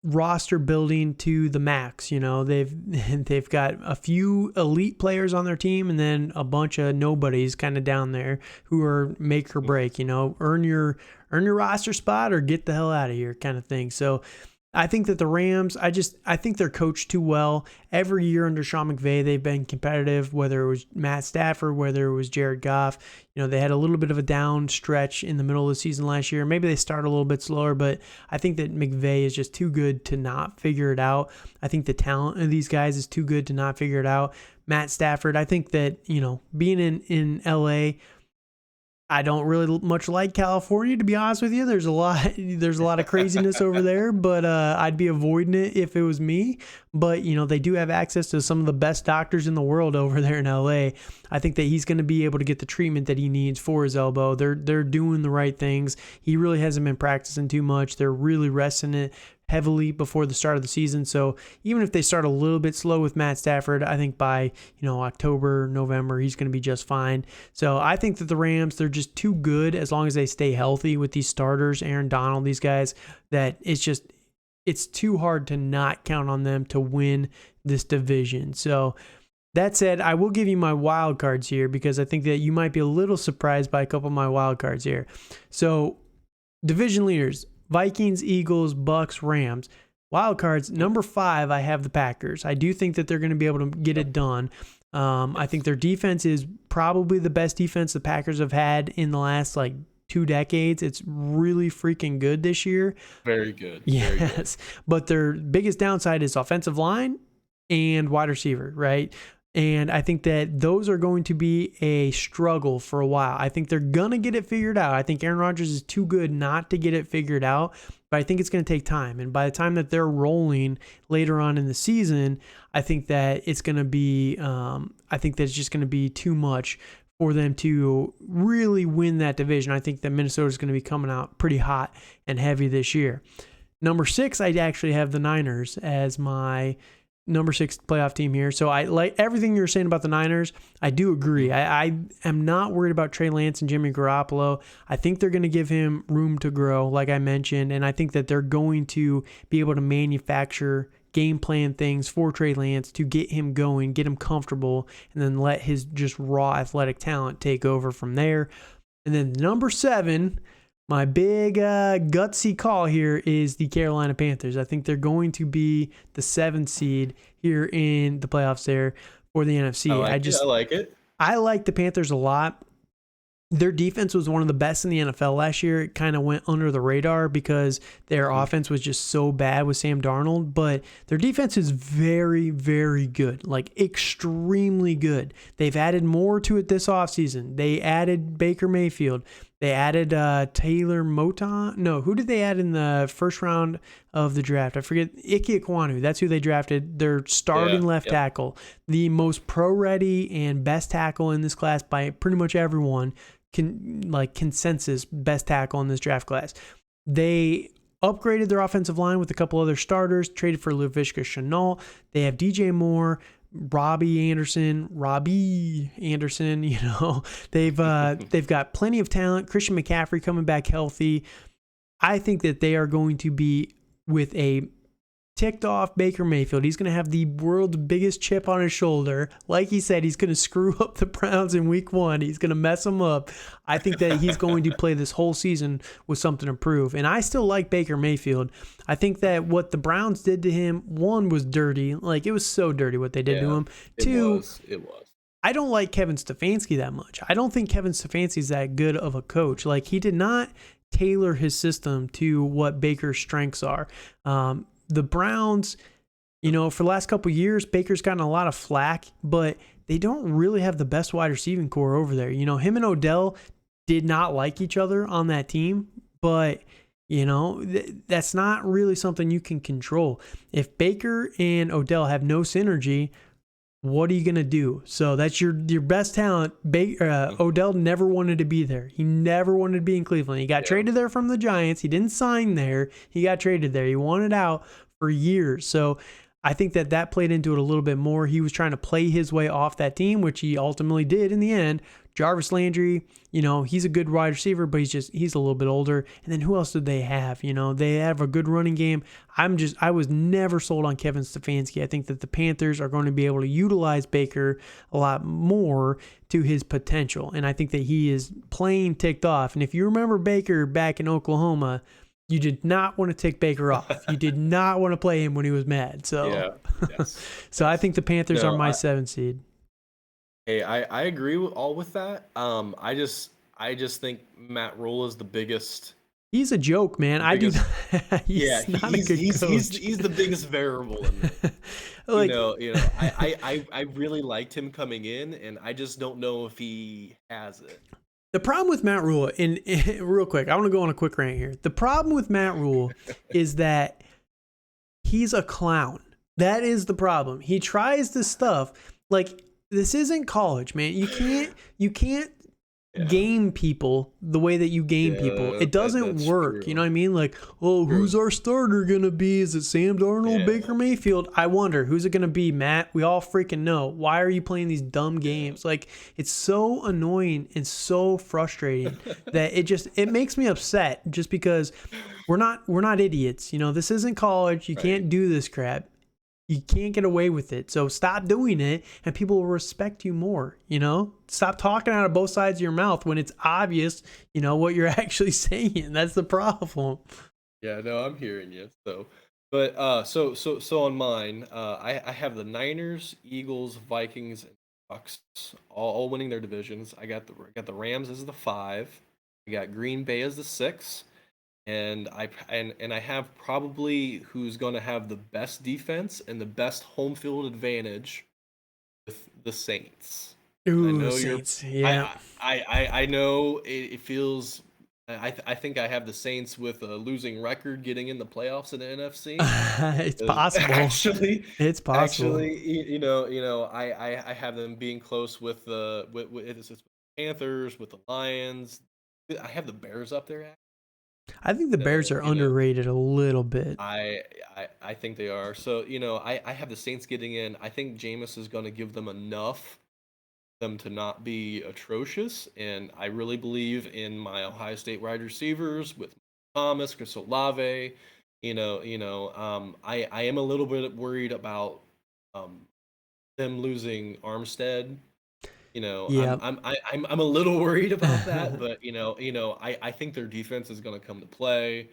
roster building to the max. They've got a few elite players on their team and then a bunch of nobodies kind of down there who are make or break. Earn your roster spot or get the hell out of here kind of thing. So I think that the Rams, I think they're coached too well. Every year under Sean McVay, they've been competitive, whether it was Matt Stafford, whether it was Jared Goff. They had a little bit of a down stretch in the middle of the season last year. Maybe they start a little bit slower, but I think that McVay is just too good to not figure it out. I think the talent of these guys is too good to not figure it out. Matt Stafford, I think that, being in LA, I don't really much like California, to be honest with you. There's a lot of craziness over there, but I'd be avoiding it if it was me. But they do have access to some of the best doctors in the world over there in LA. I think that he's going to be able to get the treatment that he needs for his elbow. They're doing the right things. He really hasn't been practicing too much. They're really resting it heavily before the start of the season. So even if they start a little bit slow with Matt Stafford, I think by, October, November, he's going to be just fine. So I think that the Rams, they're just too good as long as they stay healthy with these starters, Aaron Donald, these guys, that it's too hard to not count on them to win this division. So that said, I will give you my wild cards here because I think that you might be a little surprised by a couple of my wild cards here. So division leaders, Vikings, Eagles, Bucks, Rams. Wild cards, number 5, I have the Packers. I do think that they're going to be able to get it done. I think their defense is probably the best defense the Packers have had in the last 2 decades. It's really freaking good this year. Very good. Yes. Very good. But their biggest downside is offensive line and wide receiver, right? And I think that those are going to be a struggle for a while. I think they're going to get it figured out. I think Aaron Rodgers is too good not to get it figured out, but I think it's going to take time. And by the time that they're rolling later on in the season, I think that it's going to be, it's just going to be too much for them to really win that division. I think that Minnesota is going to be coming out pretty hot and heavy this year. Number 6, I actually have the Niners as my number 6 playoff team here. So I like everything you're saying about the Niners. I do agree. I am not worried about Trey Lance and Jimmy Garoppolo. I think they're going to give him room to grow, like I mentioned, and I think that they're going to be able to manufacture game plan things for Trey Lance to get him going, get him comfortable, and then let his just raw athletic talent take over from there. And then number 7, my big gutsy call here is the Carolina Panthers. I think they're going to be the 7th seed here in the playoffs there for the NFC. I like it. I like the Panthers a lot. Their defense was one of the best in the NFL last year. It kind of went under the radar because their offense was just so bad with Sam Darnold, but their defense is very, very good, extremely good. They've added more to it this offseason. They added Baker Mayfield. They added Taylor Moton. No, who did they add in the first round of the draft? I forget. Ike Ekwonu. That's who they drafted. Their starting left tackle. The most pro-ready and best tackle in this class by pretty much everyone. Consensus best tackle in this draft class. They upgraded their offensive line with a couple other starters, traded for Laviska Shenault. They have DJ Moore, Robbie Anderson, they've got plenty of talent. Christian McCaffrey coming back healthy. I think that they are going to be with a ticked off Baker Mayfield. He's going to have the world's biggest chip on his shoulder. Like he said, he's going to screw up the Browns in week 1. He's going to mess them up. I think that he's going to play this whole season with something to prove. And I still like Baker Mayfield. I think that what the Browns did to him, 1, was dirty. It was so dirty what they did to him. 2, it was. I don't like Kevin Stefanski that much. I don't think Kevin Stefanski's that good of a coach. He did not tailor his system to what Baker's strengths are. The Browns, for the last couple of years, Baker's gotten a lot of flack, but they don't really have the best wide receiving core over there. Him and Odell did not like each other on that team, but, That's not really something you can control. If Baker and Odell have no synergy, what are you going to do? So that's your best talent. Odell never wanted to be there. He never wanted to be in Cleveland. He got traded there from the Giants. He didn't sign there. He got traded there. He wanted out for years. So I think that played into it a little bit more. He was trying to play his way off that team, which he ultimately did in the end. Jarvis Landry, he's a good wide receiver, but he's a little bit older. And then who else did they have? They have a good running game. I was never sold on Kevin Stefanski. I think that the Panthers are going to be able to utilize Baker a lot more to his potential. And I think that he is playing ticked off. And if you remember Baker back in Oklahoma, you did not want to take Baker off. You did not want to play him when he was mad. So, so I think the Panthers are my 7 seed. Hey, I agree with that. I just think Matt Rule is the biggest. He's a joke, man. He's not a good coach. He's the biggest variable in there. I really liked him coming in, and I just don't know if he has it. The problem with Matt Rule, and real quick, I want to go on a quick rant here. The problem with Matt Rule is that he's a clown. That is the problem. He tries this stuff like. This isn't college, man. You can't game people the way that you game people. It doesn't work. True. You know what I mean? Like, who's our starter going to be? Is it Sam Darnold, Baker Mayfield? I wonder. Who's it going to be, Matt? We all freaking know. Why are you playing these dumb games? Like, it's so annoying and so frustrating that it makes me upset just because we're not idiots. This isn't college. You can't do this crap. You can't get away with it. So stop doing it and people will respect you more, Stop talking out of both sides of your mouth when it's obvious, what you're actually saying. That's the problem. Yeah, no, I'm hearing you. So on mine, I have the Niners, Eagles, Vikings, and Bucks all winning their divisions. I got the Rams as the 5. I got Green Bay as the 6. And I have probably who's going to have the best defense and the best home field advantage with the Saints. Ooh, I know Saints. I know it feels. I think I have the Saints with a losing record getting in the playoffs in the NFC. It's possible. Actually, it's possible. Actually, I have them being close with the Panthers, with the Lions. I have the Bears up there. I think the Bears are underrated a little bit. I think they are. So, I have the Saints getting in. I think Jameis is going to give them enough for them to not be atrocious. And I really believe in my Ohio State wide receivers with Thomas, Chris Olave. I am a little bit worried about them losing Armstead. I'm a little worried about that, but I think their defense is going to come to play,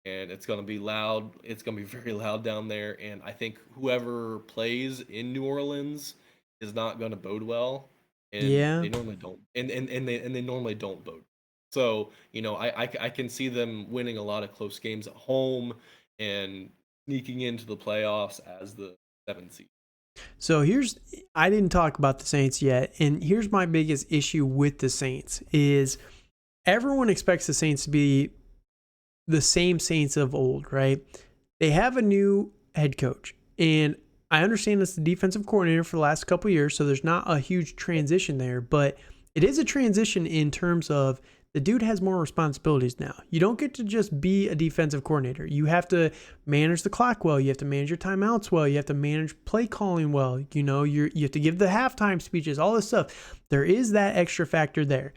and it's going to be loud. It's going to be very loud down there, and I think whoever plays in New Orleans is not going to bode well. And they normally don't, and they normally don't bode. So I can see them winning a lot of close games at home and sneaking into the playoffs as the 7th seed. So I didn't talk about the Saints yet, and here's my biggest issue with the Saints is everyone expects the Saints to be the same Saints of old, right? They have a new head coach, and I understand it's the defensive coordinator for the last couple of years, so there's not a huge transition there, but it is a transition in terms of the dude has more responsibilities now. You don't get to just be a defensive coordinator. You have to manage the clock well. You have to manage your timeouts well. You have to manage play calling well. You have to give the halftime speeches, all this stuff. There is that extra factor there.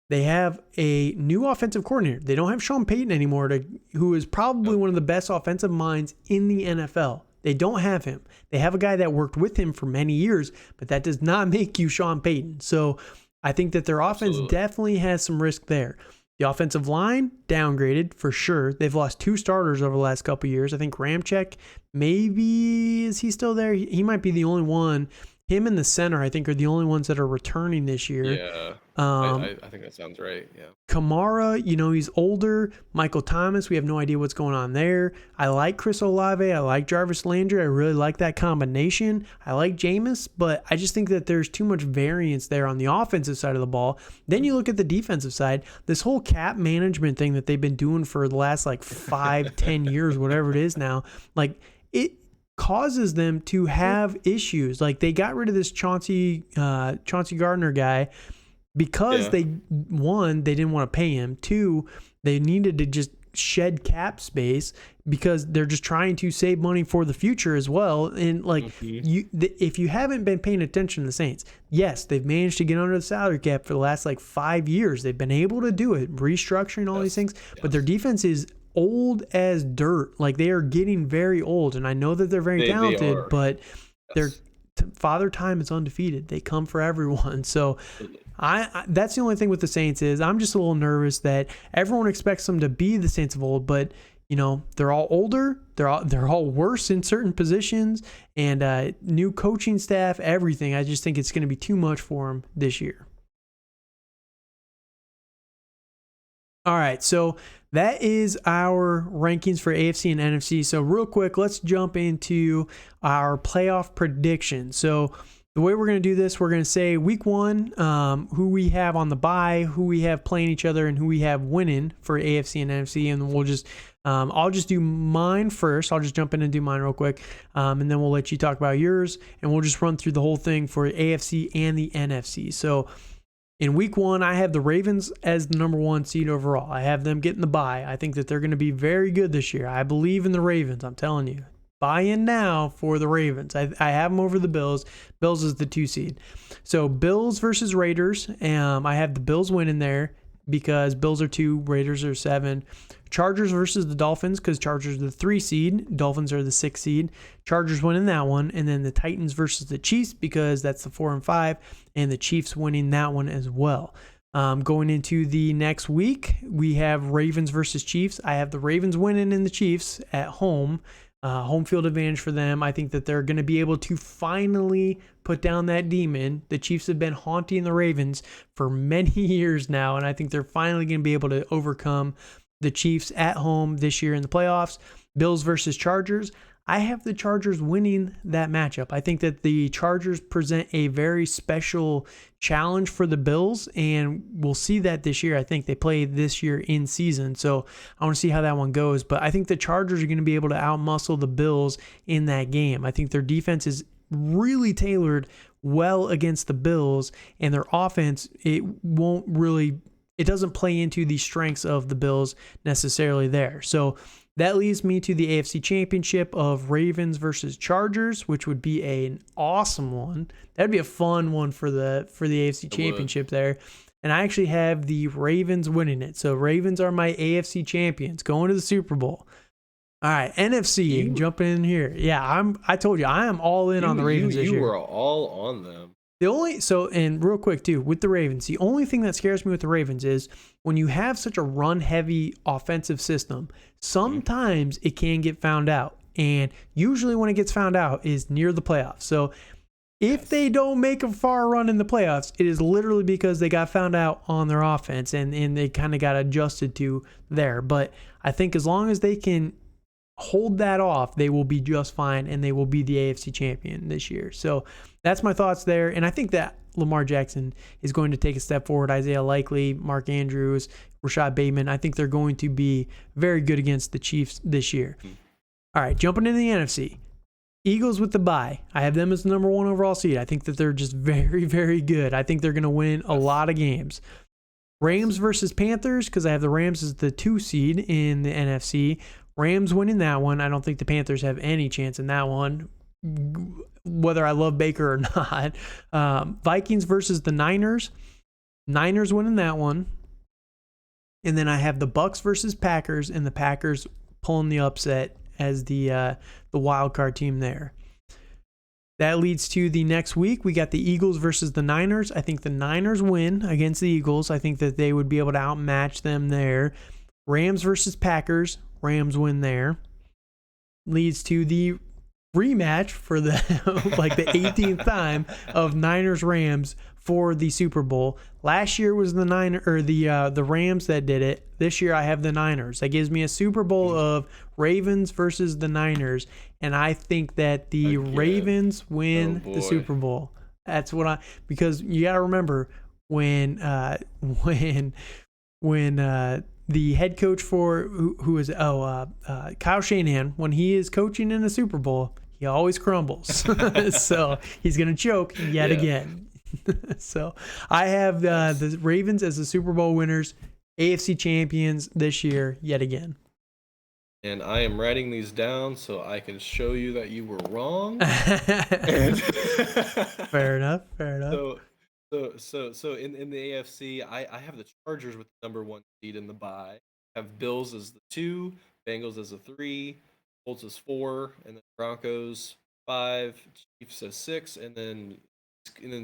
They have a new offensive coordinator. They don't have Sean Payton anymore, who is probably one of the best offensive minds in the NFL. They don't have him. They have a guy that worked with him for many years, but that does not make you Sean Payton. So I think that their offense definitely has some risk there. The offensive line, downgraded for sure. They've lost 2 starters over the last couple of years. I think Ramczyk, maybe, is he still there? He might be the only one. Him and the center, I think, are the only ones that are returning this year. I think that sounds right. Yeah. Kamara, he's older. Michael Thomas, we have no idea what's going on there. I like Chris Olave. I like Jarvis Landry. I really like that combination. I like Jameis, but I just think that there's too much variance there on the offensive side of the ball. Then you look at the defensive side. This whole cap management thing that they've been doing for the last 5-10 years, whatever it is now, it causes them to have issues. They got rid of this Chauncey Gardner guy because they didn't want to pay him. 2, they needed to just shed cap space because they're just trying to save money for the future as well. And if you haven't been paying attention to the Saints, yes, they've managed to get under the salary cap for the last 5 years. They've been able to do it, restructuring all these things, but their defense is old as dirt. They are getting very old, and I know that they're very talented, but their Father Time is undefeated. They come for everyone. So I that's the only thing with the Saints is I'm just a little nervous that everyone expects them to be the Saints of old, but they're all older. They're all worse in certain positions, and new coaching staff, everything. I just think it's going to be too much for them this year. All right, so that is our rankings for AFC and NFC. So real quick, let's jump into our playoff predictions. So the way we're going to do this, we're going to say week 1, who we have on the bye, who we have playing each other, and who we have winning for AFC and NFC. And we'll just, I'll just do mine first. I'll just jump in and do mine real quick. And then we'll let you talk about yours. And we'll just run through the whole thing for AFC and the NFC. So in week 1, I have the Ravens as the number 1 seed overall. I have them getting the bye. I think that they're going to be very good this year. I believe in the Ravens. I'm telling you. Buy in now for the Ravens. I have them over the Bills. Bills is the 2 seed. So Bills versus Raiders. I have the Bills winning there because Bills are 2, Raiders are 7. Chargers versus the Dolphins because Chargers are the 3 seed. Dolphins are the 6 seed. Chargers winning that one. And then the Titans versus the Chiefs because that's the 4 and 5. And the Chiefs winning that one as well. Going into the next week, we have Ravens versus Chiefs. I have the Ravens winning and the Chiefs at home. Home field advantage for them. I think that they're going to be able to finally put down that demon. The Chiefs have been haunting the Ravens for many years now, and I think they're finally going to be able to overcome the Chiefs at home this year in the playoffs. Bills versus Chargers. I have the Chargers winning that matchup. I think that the Chargers present a very special challenge for the Bills, and we'll see that this year. I think they play this year in season, so I want to see how that one goes. But I think the Chargers are going to be able to outmuscle the Bills in that game. I think their defense is really tailored well against the Bills, and their offense, it doesn't play into the strengths of the Bills necessarily there. So that leads me to the AFC Championship of Ravens versus Chargers, which would be an awesome one. That'd be a fun one for the AFC Championship there. And I actually have the Ravens winning it. So Ravens are my AFC champions going to the Super Bowl. All right, NFC, jumping in here. Yeah, I told you, I am all in on the Ravens this year. You were all on them. And real quick too, with the Ravens, the only thing that scares me with the Ravens is when you have such a run-heavy offensive system, sometimes it can get found out. And usually when it gets found out is near the playoffs. So if they don't make a far run in the playoffs, it is literally because they got found out on their offense and they kind of got adjusted to there. But I think as long as they can hold that off, they will be just fine, and they will be the AFC champion this year. So that's my thoughts there. And I think that Lamar Jackson is going to take a step forward. Isaiah Likely, Mark Andrews, Rashad Bateman, I think they're going to be very good against the Chiefs this year. All right, jumping into the NFC. Eagles with the bye. I have them as the number 1 overall seed. I think that they're just very, very good. I think they're going to win a lot of games. Rams versus Panthers, because I have the Rams as the 2 seed in the NFC. Rams winning that one. I don't think the Panthers have any chance in that one, whether I love Baker or not. Vikings versus the Niners. Niners winning that one. And then I have the Bucks versus Packers, and the Packers pulling the upset as the wild card team there. That leads to the next week. We got the Eagles versus the Niners. I think the Niners win against the Eagles. I think that they would be able to outmatch them there. Rams versus Packers. Rams win there. Leads to the rematch for the like the 18th time of Niners Rams for the Super Bowl. Last year was the Rams that did it. This year I have the Niners. That gives me a Super Bowl of Ravens versus the Niners, and I think that the Again. Ravens Oh win the boy. Super Bowl. That's what because you got to remember when the head coach for who is Kyle Shanahan, when he is coaching in a Super Bowl, he always crumbles. So he's gonna choke yet Yeah. again. So I have Yes. the Ravens as the Super Bowl winners, AFC champions this year yet again. And I am writing these down so I can show you that you were wrong. And Fair enough. Fair enough. so in the AFC, I have the Chargers with the #1 seed in the bye. I have Bills as the 2, Bengals as a 3, Colts as 4, and then Broncos 5, Chiefs as 6, and then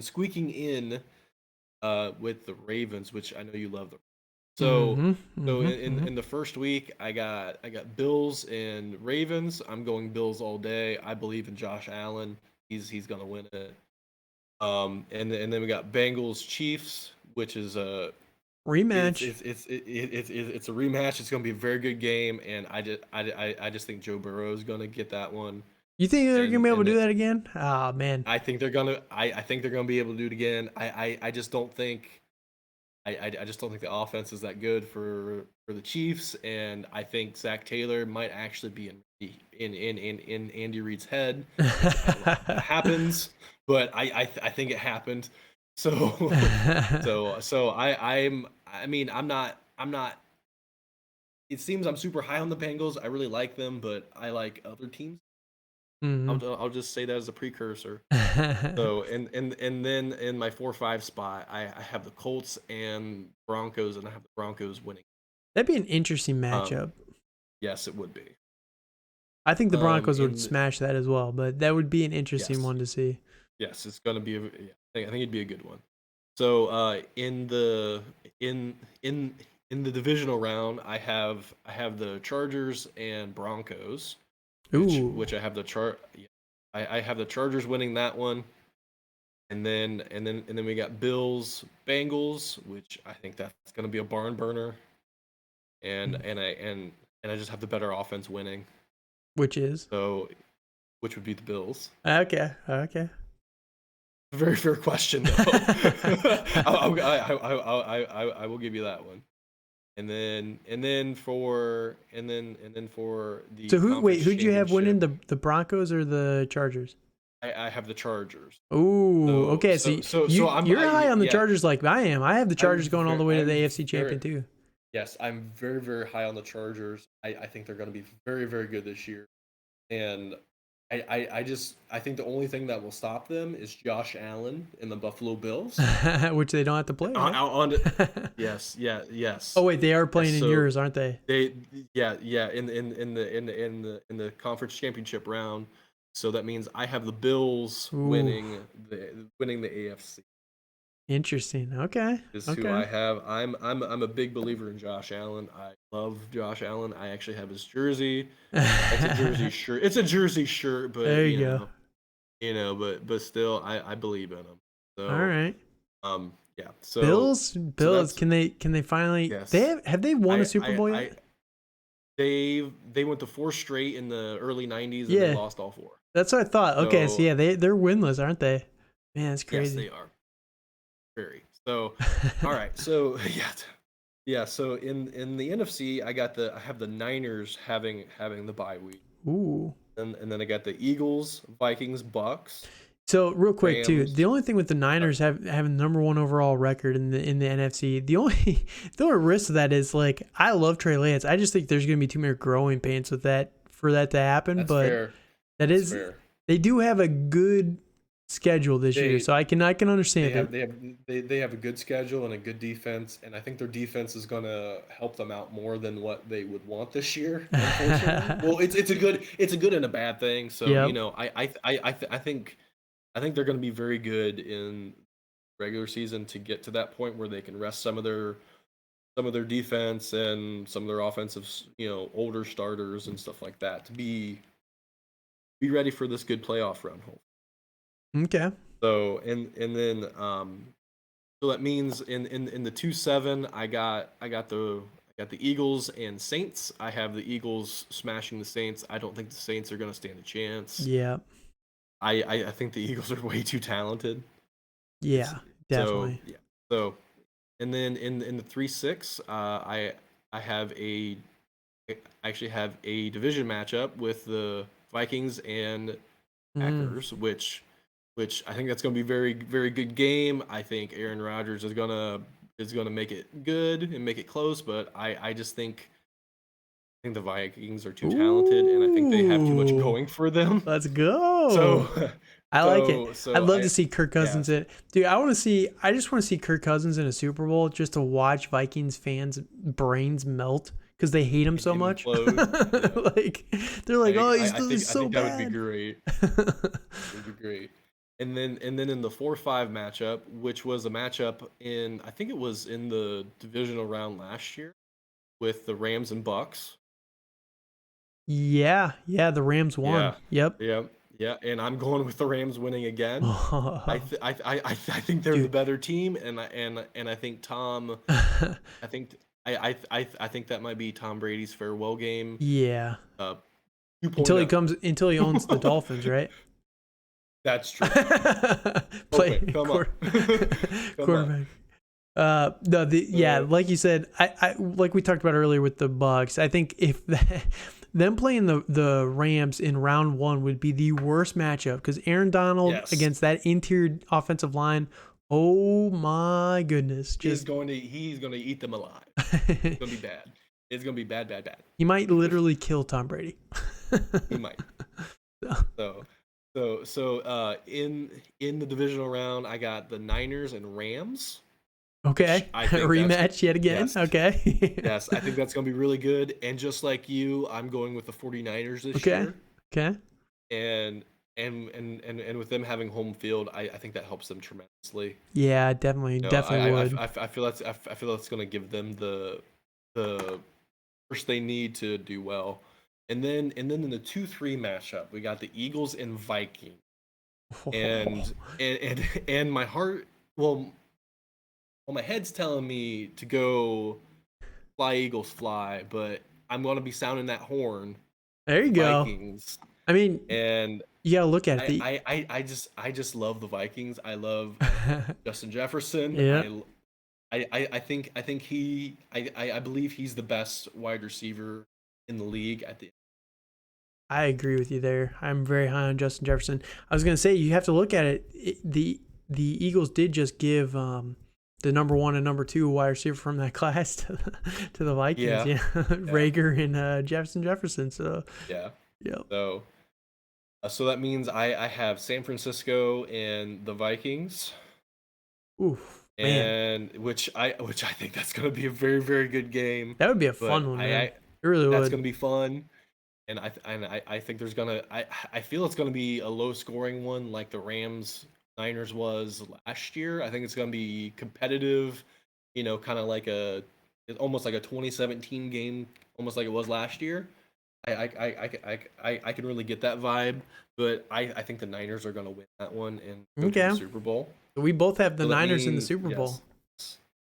squeaking in with the Ravens, which I know you love them. So Mm-hmm, so mm-hmm, in the first week, I got Bills and Ravens. I'm going Bills all day. I believe in Josh Allen. He's gonna win it. And then we got Bengals Chiefs, which is rematch. it's a rematch. It's gonna be a very good game, and I just think Joe Burrow is gonna get that one, You think they're gonna and be able and to do it, that again? Oh man. I think they're gonna be able to do it again. I just don't think. I just don't think the offense is that good for the Chiefs, and I think Zach Taylor might actually be in Andy Reid's head, which I don't know if that happens, but I think it happened. So I'm not. It seems I'm super high on the Bengals. I really like them, but I like other teams. Hmm. I'll just say that as a precursor. So and then in my 4-5 spot, I have the Colts and Broncos, and I have the Broncos winning. That'd be an interesting Um, matchup. yes, it would be. I think the Broncos would In smash that as well, but that would be an interesting yes, one to see. yes, it's gonna be. I think it'd be a good one. So in the divisional round, I have the Chargers and Broncos, which Ooh, which I have the chart. Yeah, I have the Chargers winning that one. And then we got Bills Bengals, which I think that's going to be a barn burner, and I just have the better offense winning, which is so which would be the Bills. okay. Okay. Very fair question though. I will give you that one. And then for the So who? conference Wait, who'd you have winning championship, the Broncos or the Chargers? I have the Chargers. Ooh, So okay. So so so so I'm you're high on the yeah, Chargers like I am. I have the Chargers going all the way to the I'm AFC very champion too. yes, I'm very, very high on the Chargers. I think they're going to be very, very good this year. And I think the only thing that will stop them is Josh Allen and the Buffalo Bills. Which they don't have to play, right? Yes, yeah, Oh yes, wait, they are yes. playing in So yours, aren't they? they, yeah, in the conference championship round. So that means I have the Bills Ooh, winning the AFC. interesting. Okay. Is who Okay. I have. I'm a big believer in Josh Allen. I love Josh Allen. I actually have his jersey. It's a jersey shirt. It's a jersey shirt, but There you go. but still, I believe in him. All So right. yeah. So so Bills. that's Can they finally? yes. Have they won a I Super I Bowl I yet? they went to 4 straight in the early '90s, and they Yeah, lost all 4. that's what I thought. Okay, so So yeah, they're winless, aren't they? Man, that's yes, crazy. they are very. So all right. So yeah. Yeah, so in the NFC, I have the Niners having the bye week, Ooh. and then I got the Eagles, Vikings, Bucks, So real quick too, the Rams. only thing with the Sorry. Niners having the number one overall record in the NFC, the only the only risk of that is like I love Trey Lance. I just think there's gonna be too many growing pains with that for that to happen. That's But fair. that That's is fair. they do have a good schedule this year, They so I can they understand it. have they have they have a good schedule and a good defense, and I think their defense is gonna help them out more than what they would want this year. Unfortunately, well, it's a good and a bad thing. So Yep. I think they're gonna be very good in regular season to get to that point where they can rest some of their defense and some of their offensive, older starters and stuff like that to be be ready for this good playoff run. Okay. So and then so that means in the 2-7, I got the Eagles and Saints. I have the Eagles smashing the Saints. I don't think the Saints are going to stand a chance. Yeah. I think the Eagles are way too talented. Yeah, So definitely. yeah. So and then in the 3-6, I have I actually have a division matchup with the Vikings and Mm. Packers, which I think that's going to be very very good game. I think Aaron Rodgers is gonna make it good and make it close, but I just think the Vikings are too talented, and I think they have too much Ooh, going for them. let's go. So, I like it. I'd so love to I see Kirk Cousins yes, in. Dude, I just want to see Kirk Cousins in a Super Bowl just to watch Vikings fans' brains melt because they hate him so much. implode. Yeah, Like, they're like, oh, he's I so think that would be bad. great. It would be great. And then in the 4-5 matchup, which was a matchup in I think it was in the divisional round last year with the Rams and Bucks. Yeah, yeah, the Rams won. Yeah, Yep. yeah, yeah. And I'm going with the Rams winning again. I think they're the Dude. better team, and I think Tom. I think I think that might be Tom Brady's farewell game. Yeah. Uh, Until he owns the 2.0. Dolphins, right? That's true. Play Okay, come on, come on. quarterback. No, yeah, Uh, like you said, I like we talked about earlier with the Bucks. I think if them playing the Rams in round one would be the worst matchup because Aaron Donald yes, against that interior offensive line. Oh my goodness, just he's gonna eat them alive. It's gonna be bad. It's gonna be bad, bad, bad. he might literally kill Tom Brady. He might. So in the divisional round, I got the Niners and Rams, which Okay, I think rematch yet again. yes, Okay. yes, I think that's gonna be really good. And just like you, I'm going with the 49ers this Okay. year, Okay. and and with them having home field, I think that helps them tremendously. Yeah, definitely, You know, definitely would. I feel I feel that's gonna give them the push they need to do well. And then in the 2-3 matchup, we got the Eagles and Vikings. And and my heart, well, my head's telling me to go fly Eagles fly, but I'm gonna be sounding that horn There for you the go. Vikings. I mean, And you gotta look at it. I just love the Vikings. I love Justin Jefferson. Yeah, I think I believe he's the best wide receiver in the league at the I agree with you there. I'm very high on Justin Jefferson. I was gonna say you have to look at it. The Eagles did just give the number one and number two wide receiver from that class to the Vikings. yeah, Yeah, yeah, Rager and Jefferson. So yeah. yeah. So so that means I have San Francisco and the Vikings, Oof, man, and which I think that's going to be a very very good game. that would be a But fun one, man. It really that's would. going to be fun, and I think there's gonna I feel it's going to be a low scoring one like the Rams Niners was last year. I think it's going to be competitive, kind of like almost like a 2017 game, almost like it was last year. I can really get that vibe, but I think the Niners are going to win that one and go to the Okay, Super Bowl. so we both have the So that Niners in the means Super yes. Bowl.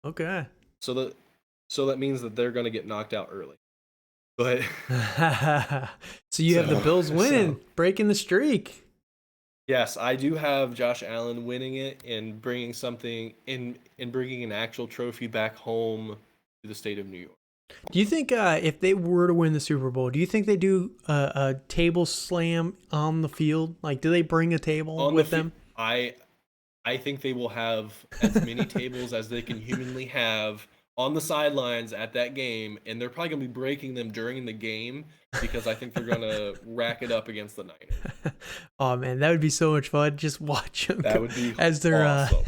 Okay. So that means that they're going to get knocked out early. But So you have the Bills so winning, breaking the streak. yes, I do have Josh Allen winning it and bringing something in and bringing an actual trophy back home to the state of New York. Do you think if they were to win the Super Bowl, do you think they do a table slam on the field? Like, do they bring a table On the with them? I think they will have as many tables as they can humanly have on the sidelines at that game, and they're probably gonna be breaking them during the game because I think they're gonna rack it up against the Niners. Oh man, that would be so much fun. Just watch them That go would be as they're awesome.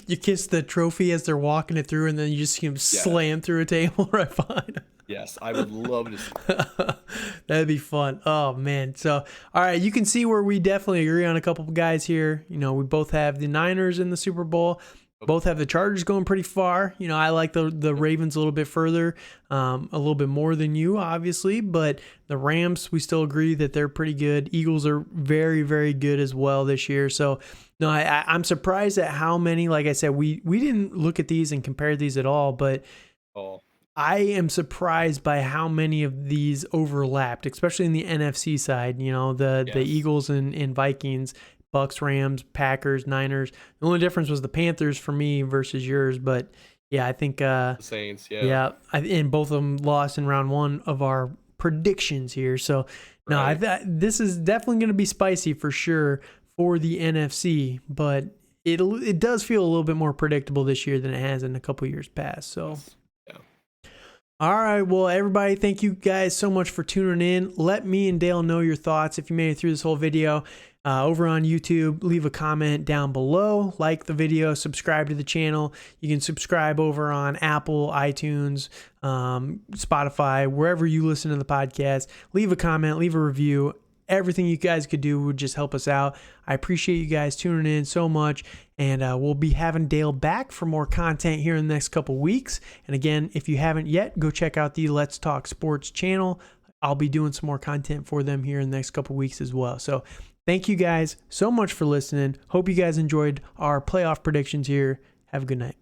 you kiss the trophy as they're walking it through, and then you just see them Yeah. slam through a table right behind them. Yes, I would love to see that. That'd be fun. Oh man. So, all right, you can see where we definitely agree on a couple of guys here. We both have the Niners in the Super Bowl. Both have the Chargers going pretty far. You know, I like the Ravens a little bit further, a little bit more than you, obviously. But the Rams, we still agree that they're pretty good. Eagles are very, very good as well this year. So, no, I'm surprised at how many. Like I said, we didn't look at these and compare these at all, but I am surprised by how many of these overlapped, especially in the NFC side. You know, the Eagles and Vikings. Bucks, Rams, Packers, Niners. The only difference was the Panthers for me versus yours. But yeah, I think the Saints. Yeah. Yeah, and both of them lost in round one of our predictions here. So no, this is definitely going to be spicy for sure for the NFC. But it does feel a little bit more predictable this year than it has in a couple years past. So. All right, well, everybody, thank you guys so much for tuning in. Let me and Dale know your thoughts if you made it through this whole video. Over on YouTube, leave a comment down below, like the video, subscribe to the channel. You can subscribe over on Apple, iTunes, Spotify, wherever you listen to the podcast. Leave a comment, leave a review. Everything you guys could do would just help us out. I appreciate you guys tuning in so much, and we'll be having Dale back for more content here in the next couple weeks. And again, if you haven't yet, go check out the Let's Talk Sports channel. I'll be doing some more content for them here in the next couple weeks as well. So thank you guys so much for listening. Hope you guys enjoyed our playoff predictions here. Have a good night.